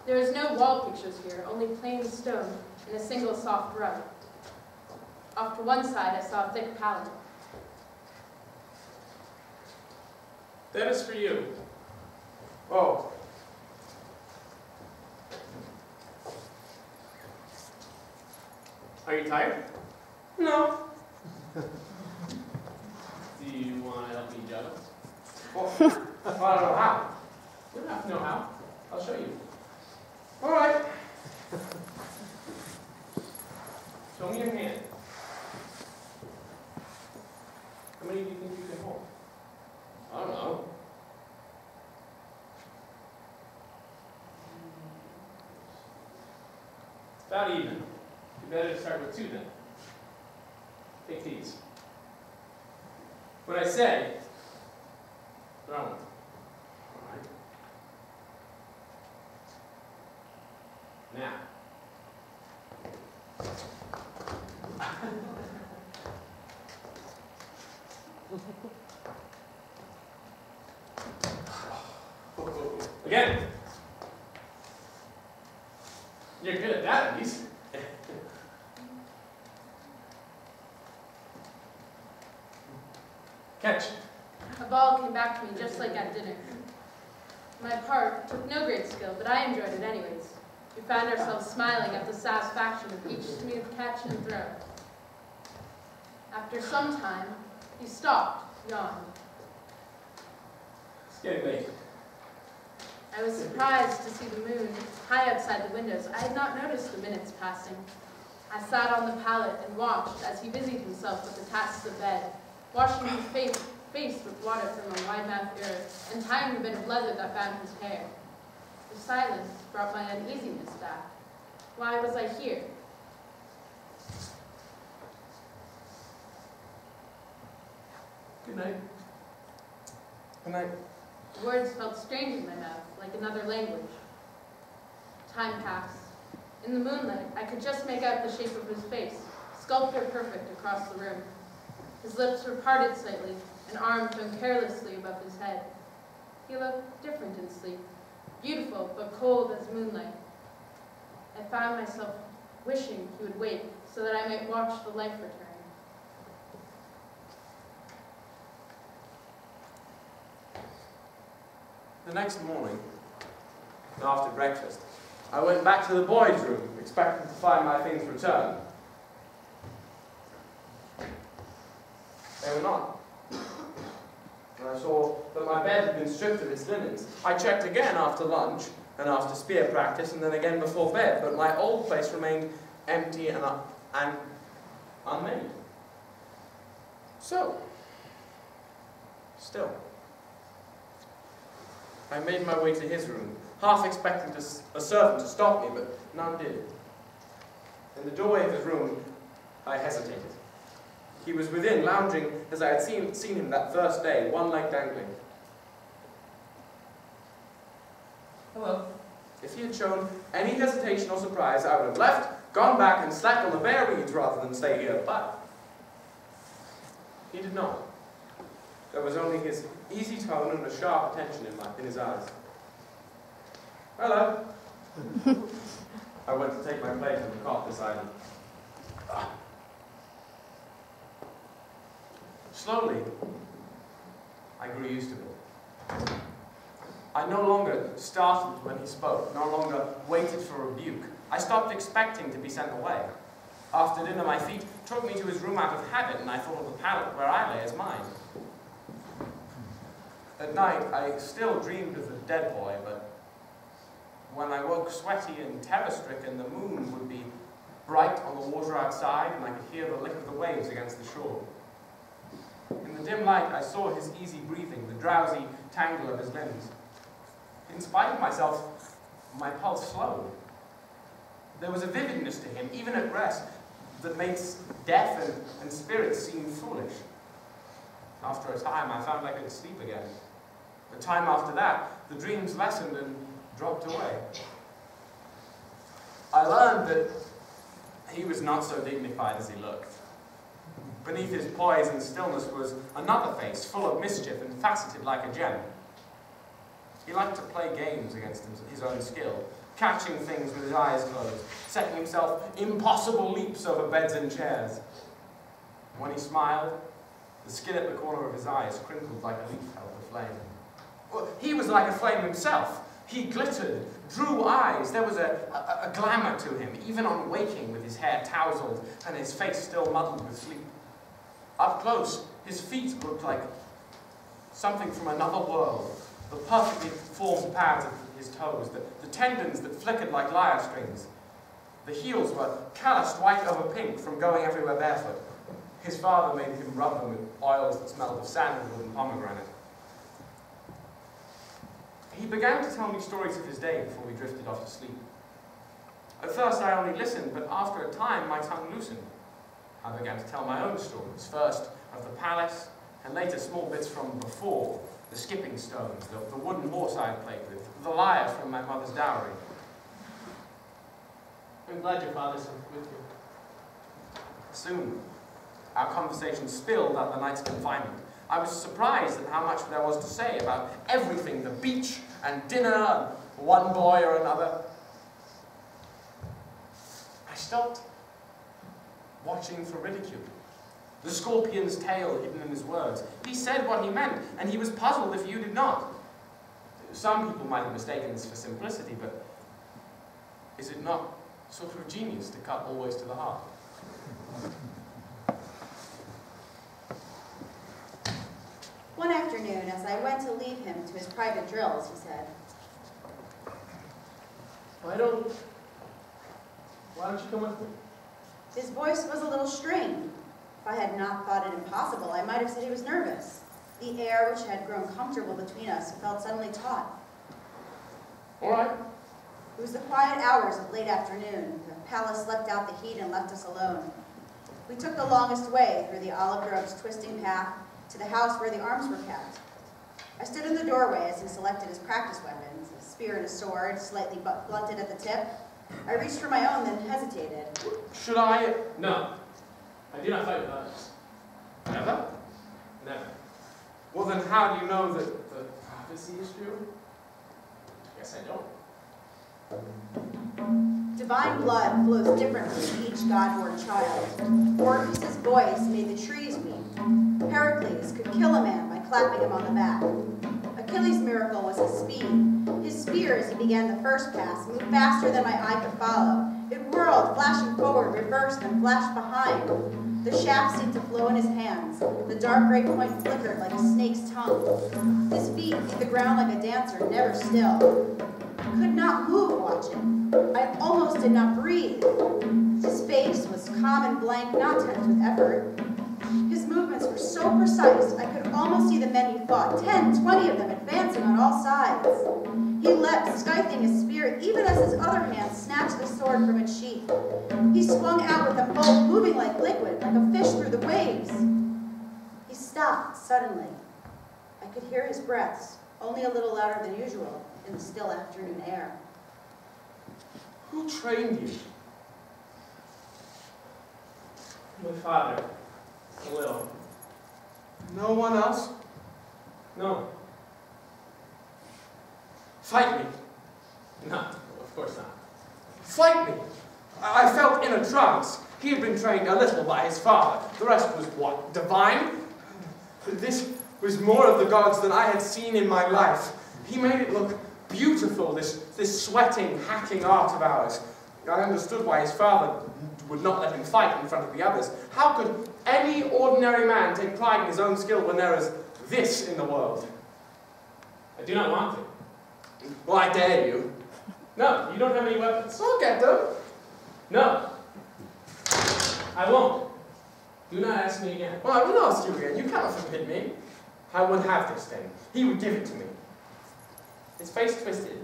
There is no wall pictures here, only plain stone and a single soft rug. Off to one side, I saw a thick pallet. That is for you. Oh. Are you tired? No. Do you want to help me juggle? Well, I don't know how. You don't have to know how. I'll show you. All right. Show me your hand. How many do you think you can hold? I don't know. It's about even. You better start with 2 then. Take these. When I say, Now. Again. You're good at that, at least. Catch. A ball came back to me just like at dinner. My part took no great skill, but I enjoyed it anyways. We found ourselves smiling at the satisfaction of each smooth catch and throw. After some time, he stopped, yawned. It's getting late. I was surprised to see the moon high outside the windows. I had not noticed the minutes passing. I sat on the pallet and watched as he busied himself with the tasks of bed, washing his face with water from a wide-mouthed earth and tying the bit of leather that bound his hair. The silence brought my uneasiness back. Why was I here? Good night. Good night. The words felt strange in my mouth, like another language. Time passed. In the moonlight, I could just make out the shape of his face, sculptor perfect across the room. His lips were parted slightly, an arm hung carelessly above his head. He looked different in sleep, beautiful but cold as moonlight. I found myself wishing he would wake so that I might watch the life return. The next morning, after breakfast, I went back to the boys' room, expecting to find my things returned. They were not. And I saw that my bed had been stripped of its linens. I checked again after lunch, and after spear practice, and then again before bed, but my old place remained empty and unmade. So, still, I made my way to his room, half expecting a servant to stop me, but none did. In the doorway of his room, I hesitated. He was within, lounging as I had seen him that first day, one leg dangling. Hello. If he had shown any hesitation or surprise, I would have left, gone back, and slept on the bare reeds rather than stay here, but he did not. There was only his easy tone and a sharp attention in his eyes. Hello. I went to take my place on the cot beside him. Slowly, I grew used to it. I no longer startled when he spoke, no longer waited for rebuke. I stopped expecting to be sent away. After dinner, my feet took me to his room out of habit, and I thought of the pallet where I lay as mine. At night, I still dreamed of the dead boy, but when I woke sweaty and terror-stricken, the moon would be bright on the water outside, and I could hear the lick of the waves against the shore. In the dim light, I saw his easy breathing, the drowsy tangle of his limbs. In spite of myself, my pulse slowed. There was a vividness to him, even at rest, that made death and spirit seem foolish. After a time, I found I could sleep again. The time after that, the dreams lessened and dropped away. I learned that he was not so dignified as he looked. Beneath his poise and stillness was another face, full of mischief and faceted like a gem. He liked to play games against his own skill, catching things with his eyes closed, setting himself impossible leaps over beds and chairs. When he smiled, the skin at the corner of his eyes crinkled like a leaf held to flame. Well, he was like a flame himself. He glittered, drew eyes. There was a glamour to him, even on waking with his hair tousled and his face still muddled with sleep. Up close, his feet looked like something from another world. The perfectly formed pads of his toes, the tendons that flickered like lyre strings. The heels were calloused white over pink from going everywhere barefoot. His father made him rub them with oils that smelled of sandalwood and pomegranate. He began to tell me stories of his day before we drifted off to sleep. At first I only listened, but after a time my tongue loosened. I began to tell my own stories, first of the palace, and later small bits from before, the skipping stones, the wooden horse I had played with, the lyre from my mother's dowry. I'm glad your father's with you. Soon, our conversation spilled out the night's confinement. I was surprised at how much there was to say about everything, the beach and dinner and one boy or another. I stopped watching for ridicule. The scorpion's tail hidden in his words. He said what he meant, and he was puzzled if you did not. Some people might have mistaken this for simplicity, but is it not sort of genius to cut always to the heart? One afternoon, as I went to leave him to his private drills, he said, Why don't you come with me? his voice was a little strained. If I had not thought it impossible, I might have said he was nervous. The air which had grown comfortable between us felt suddenly taut. All right. It was the quiet hours of late afternoon. The palace left out the heat and left us alone. We took the longest way through the olive grove's twisting path to the house where the arms were kept. I stood in the doorway as he selected his practice weapons, a spear and a sword, slightly blunted at the tip. I reached for my own, then hesitated. Should I? No. I do not fight with others. Never? Never. Well, then how do you know that the Prophecy is true? I guess I don't. Divine blood flows differently in each God-born child. Orpheus' voice made the trees weep. Heracles could kill a man by clapping him on the back. Achilles' miracle was his speed. His spear, as he began the first pass, moved faster than my eye could follow. It whirled, flashing forward, reversed, and flashed behind. The shaft seemed to flow in his hands. The dark gray point flickered like a snake's tongue. His feet beat the ground like a dancer, never still. I could not move watching. I almost did not breathe. His face was calm and blank, not tense with effort. His movements were so precise, I could almost see the men he fought, 10, 20 of them advancing on all sides. He leapt, scything his spear, even as his other hand snatched the sword from its sheath. He swung out with them both, moving like liquid, like a fish through the waves. He stopped suddenly. I could hear his breaths, only a little louder than usual, in the still afternoon air. Who trained you? My father. A little. No one else? No. Fight me. No, of course not. Fight me. I felt in a trance. He had been trained a little by his father. The rest was what? Divine? This was more of the gods than I had seen in my life. He made it look beautiful, this sweating, hacking art of ours. I understood why his father would not let him fight in front of the others. How could any ordinary man take pride in his own skill when there is this in the world? I do not want to. Well, I dare you. No, you don't have any weapons. I'll get them. No. I won't. Do not ask me again. Well, I will ask you again. You cannot forbid me. I would have this thing. He would give it to me. His face twisted,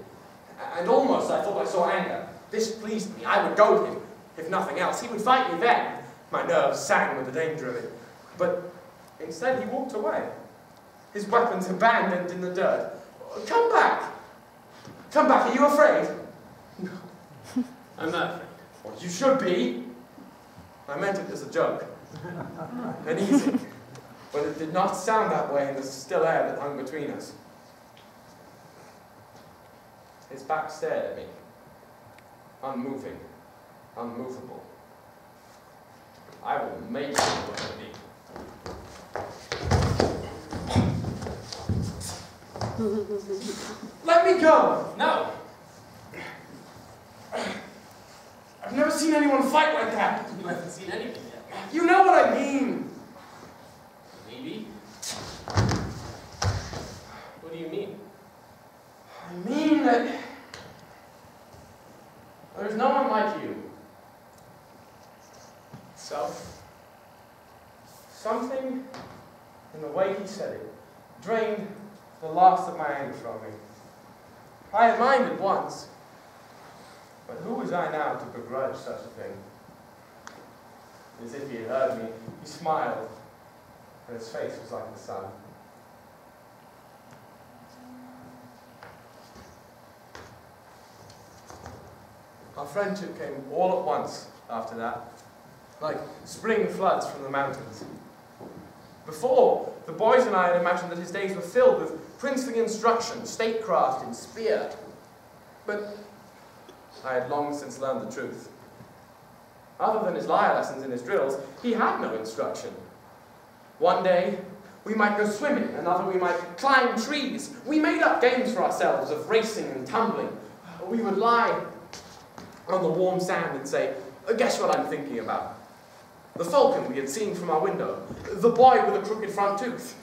and almost I thought I saw anger. This pleased me. I would goad him, if nothing else. He would fight me then. My nerves sang with the danger of it. But instead he walked away. His weapons abandoned in the dirt. Come back! Come back, are you afraid? No. I'm not afraid. Well, you should be. I meant it as a joke. And easy. But it did not sound that way in the still air that hung between us. His back stared at me. Unmoving. Unmovable. I will make you look at me. Let me go! No! I've never seen anyone fight like that. You haven't seen anything yet. You know what I mean. Maybe. What do you mean? I mean that there's no one like you. So, something in the way he said it drained the last of my anger from me. I had minded once, but who was I now to begrudge such a thing? As if he had heard me, he smiled, and his face was like the sun. Our friendship came all at once after that, like spring floods from the mountains. Before, the boys and I had imagined that his days were filled with princely instruction, statecraft, and spear. But I had long since learned the truth. Other than his lyre lessons and his drills, he had no instruction. One day, we might go swimming, another we might climb trees. We made up games for ourselves of racing and tumbling. We would lie on the warm sand and say, guess what I'm thinking about? The falcon we had seen from our window, the boy with a crooked front tooth,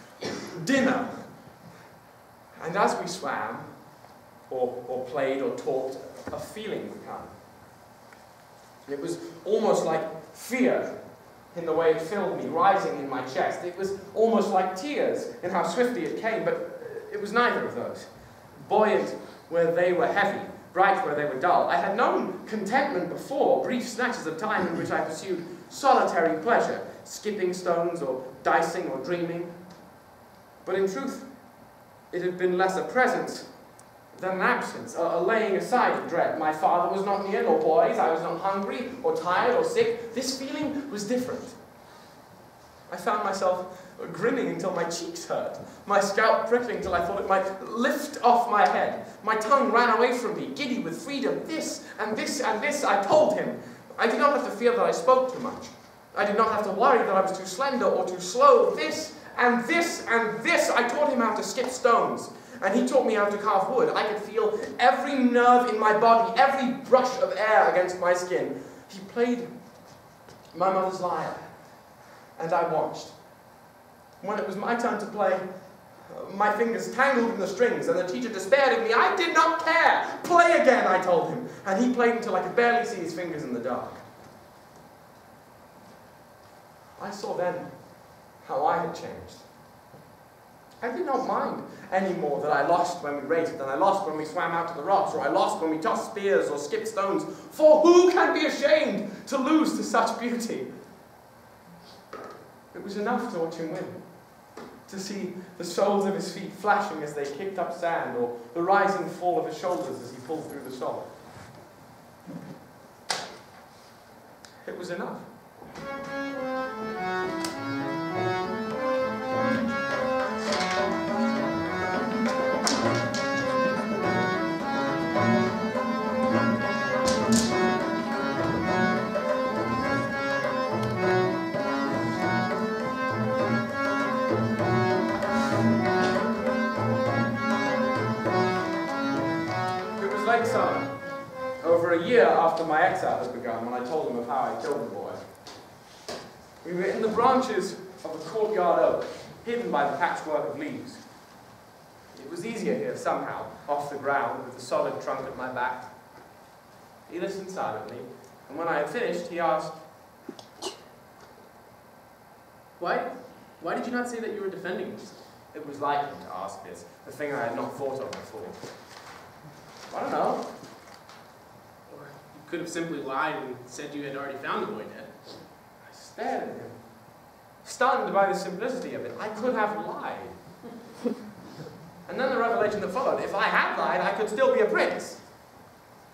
dinner. And as we swam, or played, or talked, a feeling would come. It was almost like fear in the way it filled me, rising in my chest. It was almost like tears in how swiftly it came, but it was neither of those. Buoyant where they were heavy, bright where they were dull. I had known contentment before, brief snatches of time in which I pursued solitary pleasure, skipping stones or dicing or dreaming. But in truth, it had been less a presence than an absence, a laying aside of dread. My father was not near, nor boys. I was not hungry or tired or sick. This feeling was different. I found myself grinning until my cheeks hurt, my scalp prickling till I thought it might lift off my head. My tongue ran away from me, giddy with freedom. This and this and this, I told him. I did not have to fear that I spoke too much. I did not have to worry that I was too slender or too slow. This and this and this, I taught him how to skip stones. And he taught me how to carve wood. I could feel every nerve in my body, every brush of air against my skin. He played my mother's lyre, and I watched. When it was my turn to play, my fingers tangled in the strings, and the teacher despaired of me. I did not care. Play again, I told him. And he played until I could barely see his fingers in the dark. I saw then how I had changed. I did not mind anymore that I lost when we raced, and I lost when we swam out to the rocks, or I lost when we tossed spears or skipped stones. For who can be ashamed to lose to such beauty? It was enough to watch him win, to see the soles of his feet flashing as they kicked up sand, or the rising fall of his shoulders as he pulled through the salt. It was enough. Late summer, over a year after my exile had begun, when I told him of how I killed the boy. We were in the branches of a courtyard oak, hidden by the patchwork of leaves. It was easier here somehow, off the ground, with the solid trunk at my back. He listened silently, and when I had finished, he asked, Why did you not say that you were defending us? It was like him to ask this, a thing I had not thought of before. I don't know. Or you could have simply lied and said you had already found the boy dead. I stared at him, stunned by the simplicity of it. I could have lied. And then the revelation that followed. If I had lied, I could still be a prince.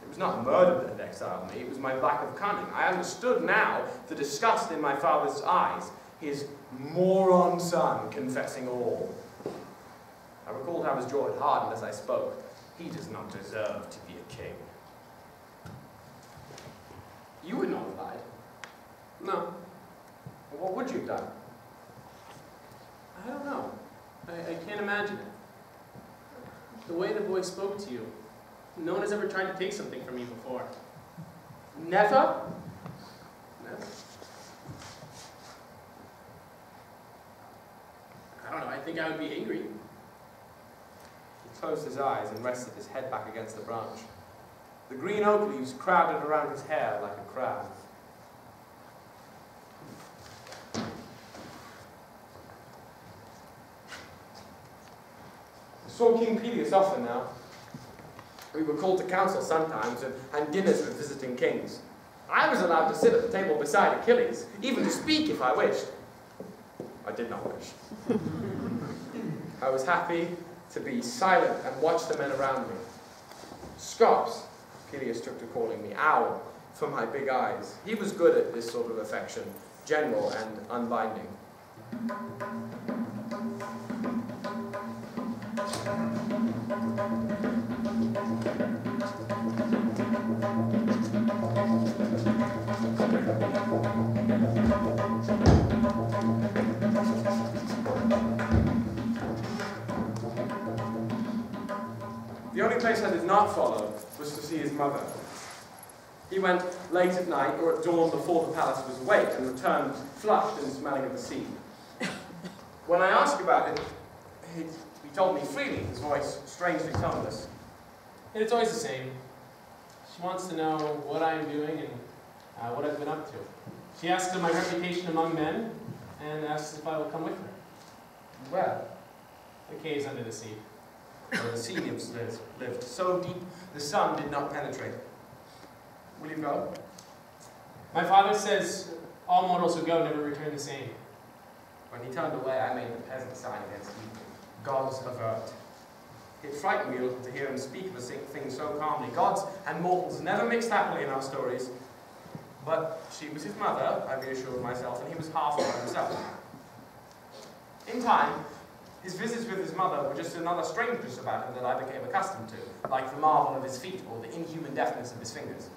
It was not murder that had exiled me. It was my lack of cunning. I understood now the disgust in my father's eyes, his moron son confessing all. I recalled how his jaw had hardened as I spoke. He does not deserve to be a king. You would not have lied. No, Well, what would you have done? I don't know. I can't imagine it. The way the boy spoke to you, no one has ever tried to take something from you before. Never? Never. I don't know, I think I would be angry. He closed his eyes and rested his head back against the branch. The green oak leaves crowded around his hair like a crowd. I saw King Peleus often now. We were called to council sometimes, and dinners with visiting kings. I was allowed to sit at the table beside Achilles, even to speak if I wished. I did not wish. I was happy to be silent and watch the men around me. Scops, Achilles took to calling me Owl for my big eyes. He was good at this sort of affection, general and unbinding. The only place I did not follow was to see his mother. He went late at night or at dawn before the palace was awake and returned flushed and smelling of the sea. When I asked about it, he told me freely, his voice strangely toneless. And it's always the same. She wants to know what I'm doing and what I've been up to. She asks of my reputation among men and asks if I will come with her. Well, The caves under the sea. where the sea nymphs lived so deep the sun did not penetrate. Will you go? My father says all mortals who go never return the same. When he turned away, I made the peasant sign against him. Gods avert. It frightened me a little to hear him speak of a thing so calmly. Gods and mortals never mixed happily in our stories. But she was his mother, I reassured myself, and he was half of her himself. In time, his visits with his mother were just another strangeness about him that I became accustomed to, like the marble of his feet or the inhuman deftness of his fingers.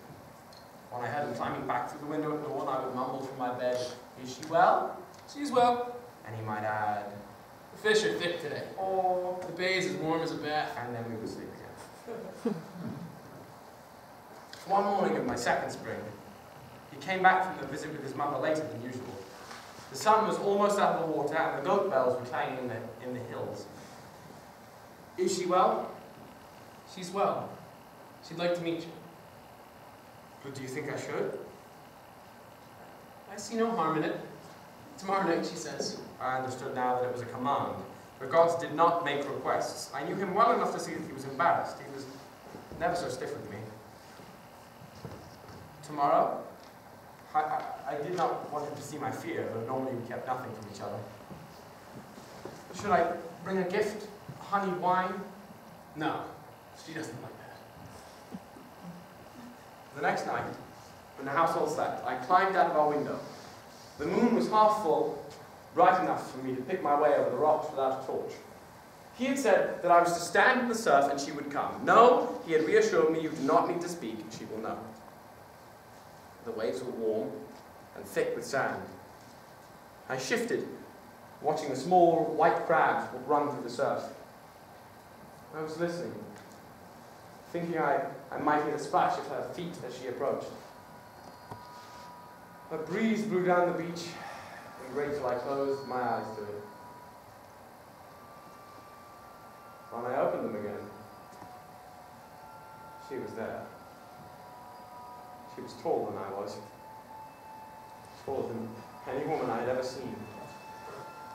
When I heard him climbing back through the window at dawn, I would mumble from my bed, "Is she well?" She's well. And he might add, The fish are thick today. "Oh," The bay is as warm as a bath. and then we would sleep again. One morning of my second spring, he came back from the visit with his mother later than usual. The sun was almost out of the water, and the goat bells were clanging in the hills. "Is she well?" She's well. She'd like to meet you. "But do you think I should?" I see no harm in it. Tomorrow night, she says. I understood now that it was a command. The gods did not make requests. I knew him well enough to see that he was embarrassed. He was never so stiff with me. Tomorrow? I did not want him to see my fear, though normally we kept nothing from each other. Should I bring a gift? Honey, wine? No, she doesn't like that. The next night, when the household slept, I climbed out of our window. The moon was half full, bright enough for me to pick my way over the rocks without a torch. He had said that I was to stand in the surf and she would come. No, he had reassured me, you do not need to speak, she will know. The waves were warm and thick with sand. I shifted, watching the small white crabs run through the surf. I was listening, thinking I might hear the splash of her feet as she approached. A breeze blew down the beach and great till I closed my eyes to it. When I opened them again, she was there. She was taller than I was. Taller than any woman I had ever seen.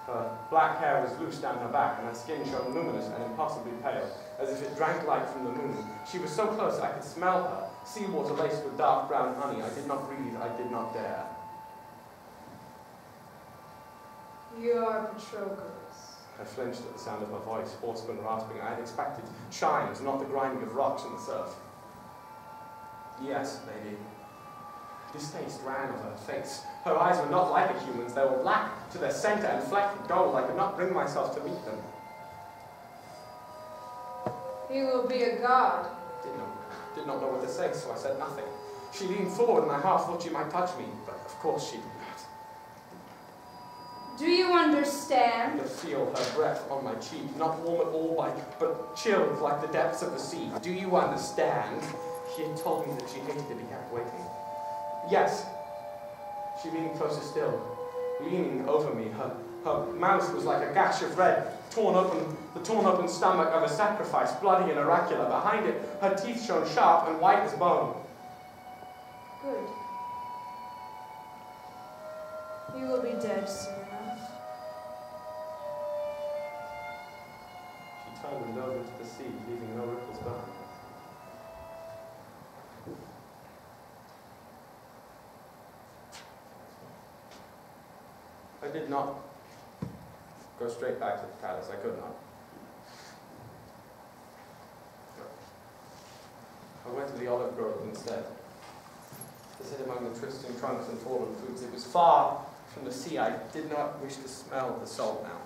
Her black hair was loose down her back, and her skin shone luminous and impossibly pale, as if it drank light from the moon. She was so close I could smell her, seawater laced with dark brown honey. I did not breathe, I did not dare. You are Patroclus. I flinched at the sound of her voice, hoarse and rasping. I had expected chimes, not the grinding of rocks in the surf. Yes, lady. Distaste ran on her face. Her eyes were not like a human's. They were black to their center and flecked with gold. I could not bring myself to meet them. He will be a god. Did not know what to say, so I said nothing. She leaned forward, and I half thought she might touch me, but of course she did not. Do you understand? I could feel her breath on my cheek, not warm at all, but chilled like the depths of the sea. Do you understand? She had told me that she hated to be kept waiting. Yes. She leaned closer still, leaning over me. Her mouth was like a gash of red, the torn open stomach of a sacrifice, bloody and oracular. Behind it, her teeth shone sharp and white as bone. Good. You will be dead soon enough. She turned and dove into the sea, leaving no ripples behind. I did not go straight back to the palace. I could not. I went to the the olive grove instead. To sit among the twisting trunks and fallen fruits. It was far from the sea. I did not wish to smell the salt now.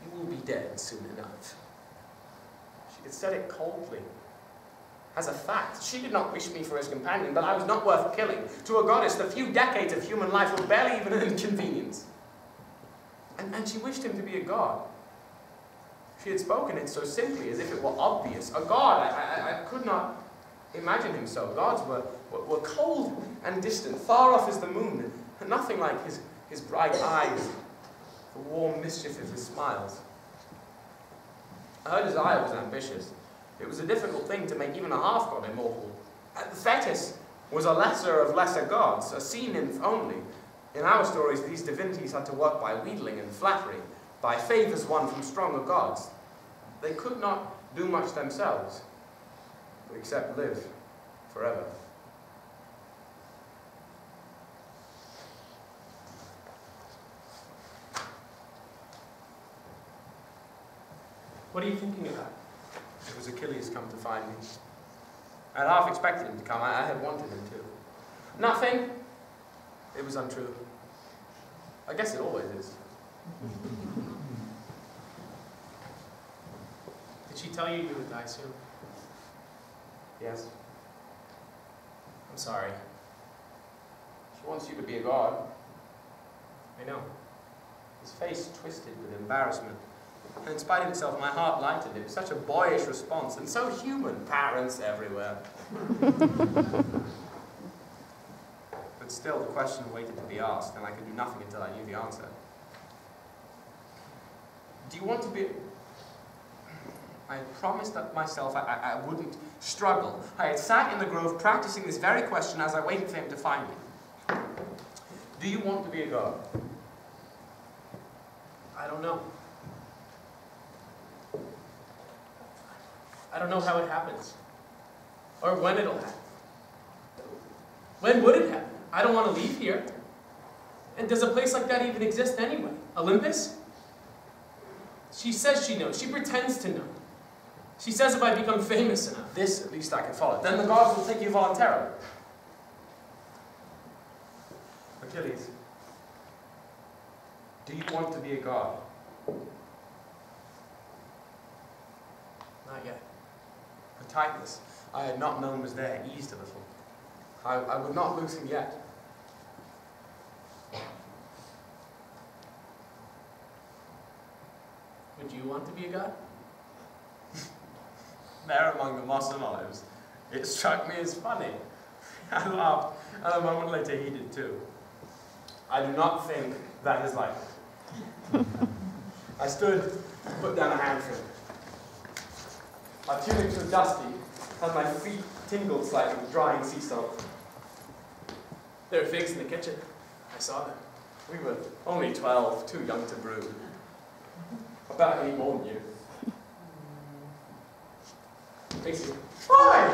You will be dead soon enough. She had said it coldly. As a fact, she did not wish me for his companion, but I was not worth killing. To a goddess, the few decades of human life were barely even an inconvenience. And she wished him to be a god. She had spoken it so simply, as if it were obvious. A god, I could not imagine him so. Gods were cold and distant, far off as the moon, and nothing like his bright eyes, the warm mischief of his smiles. Her desire was ambitious. It was a difficult thing to make even a half-god immortal. Thetis was a lesser of lesser gods, a sea nymph only. In our stories, these divinities had to work by wheedling and flattery, by favours won from stronger gods. They could not do much themselves, except live forever. What are you thinking about? It was Achilles come to find me. I had half expected him to come. I had wanted him to. Nothing. It was untrue. I guess it always is. Did she tell you you would die soon? Yes. I'm sorry. She wants you to be a god. I know. His face twisted with embarrassment. And in spite of itself, my heart lightened. It was such a boyish response, and so human. Parents everywhere. But still, the question waited to be asked, and I could do nothing until I knew the answer. Do you want to be... I had promised myself I wouldn't struggle. I had sat in the grove practicing this very question as I waited for him to find me. Do you want to be a god? I don't know. I don't know how it happens. Or when it'll happen. When would it happen? I don't want to leave here. And does a place like that even exist anyway? Olympus? She says she knows. She pretends to know. She says if I become famous enough. This, at least, I can follow. Then the gods will take you voluntarily. Achilles, do you want to be a god? Not yet. The tightness I had not known was there eased a little. I would not lose him yet. Would you want to be a god? There among the moss and olives, it struck me as funny. I laughed, and a moment later he did too. I do not think that is likely. I stood and put down a hand for him. My tunics were dusty, and my feet tingled slightly with drying sea salt. There are figs in the kitchen. I saw them. We were only 12, too young to brew. About any more than you. Thank you. Why?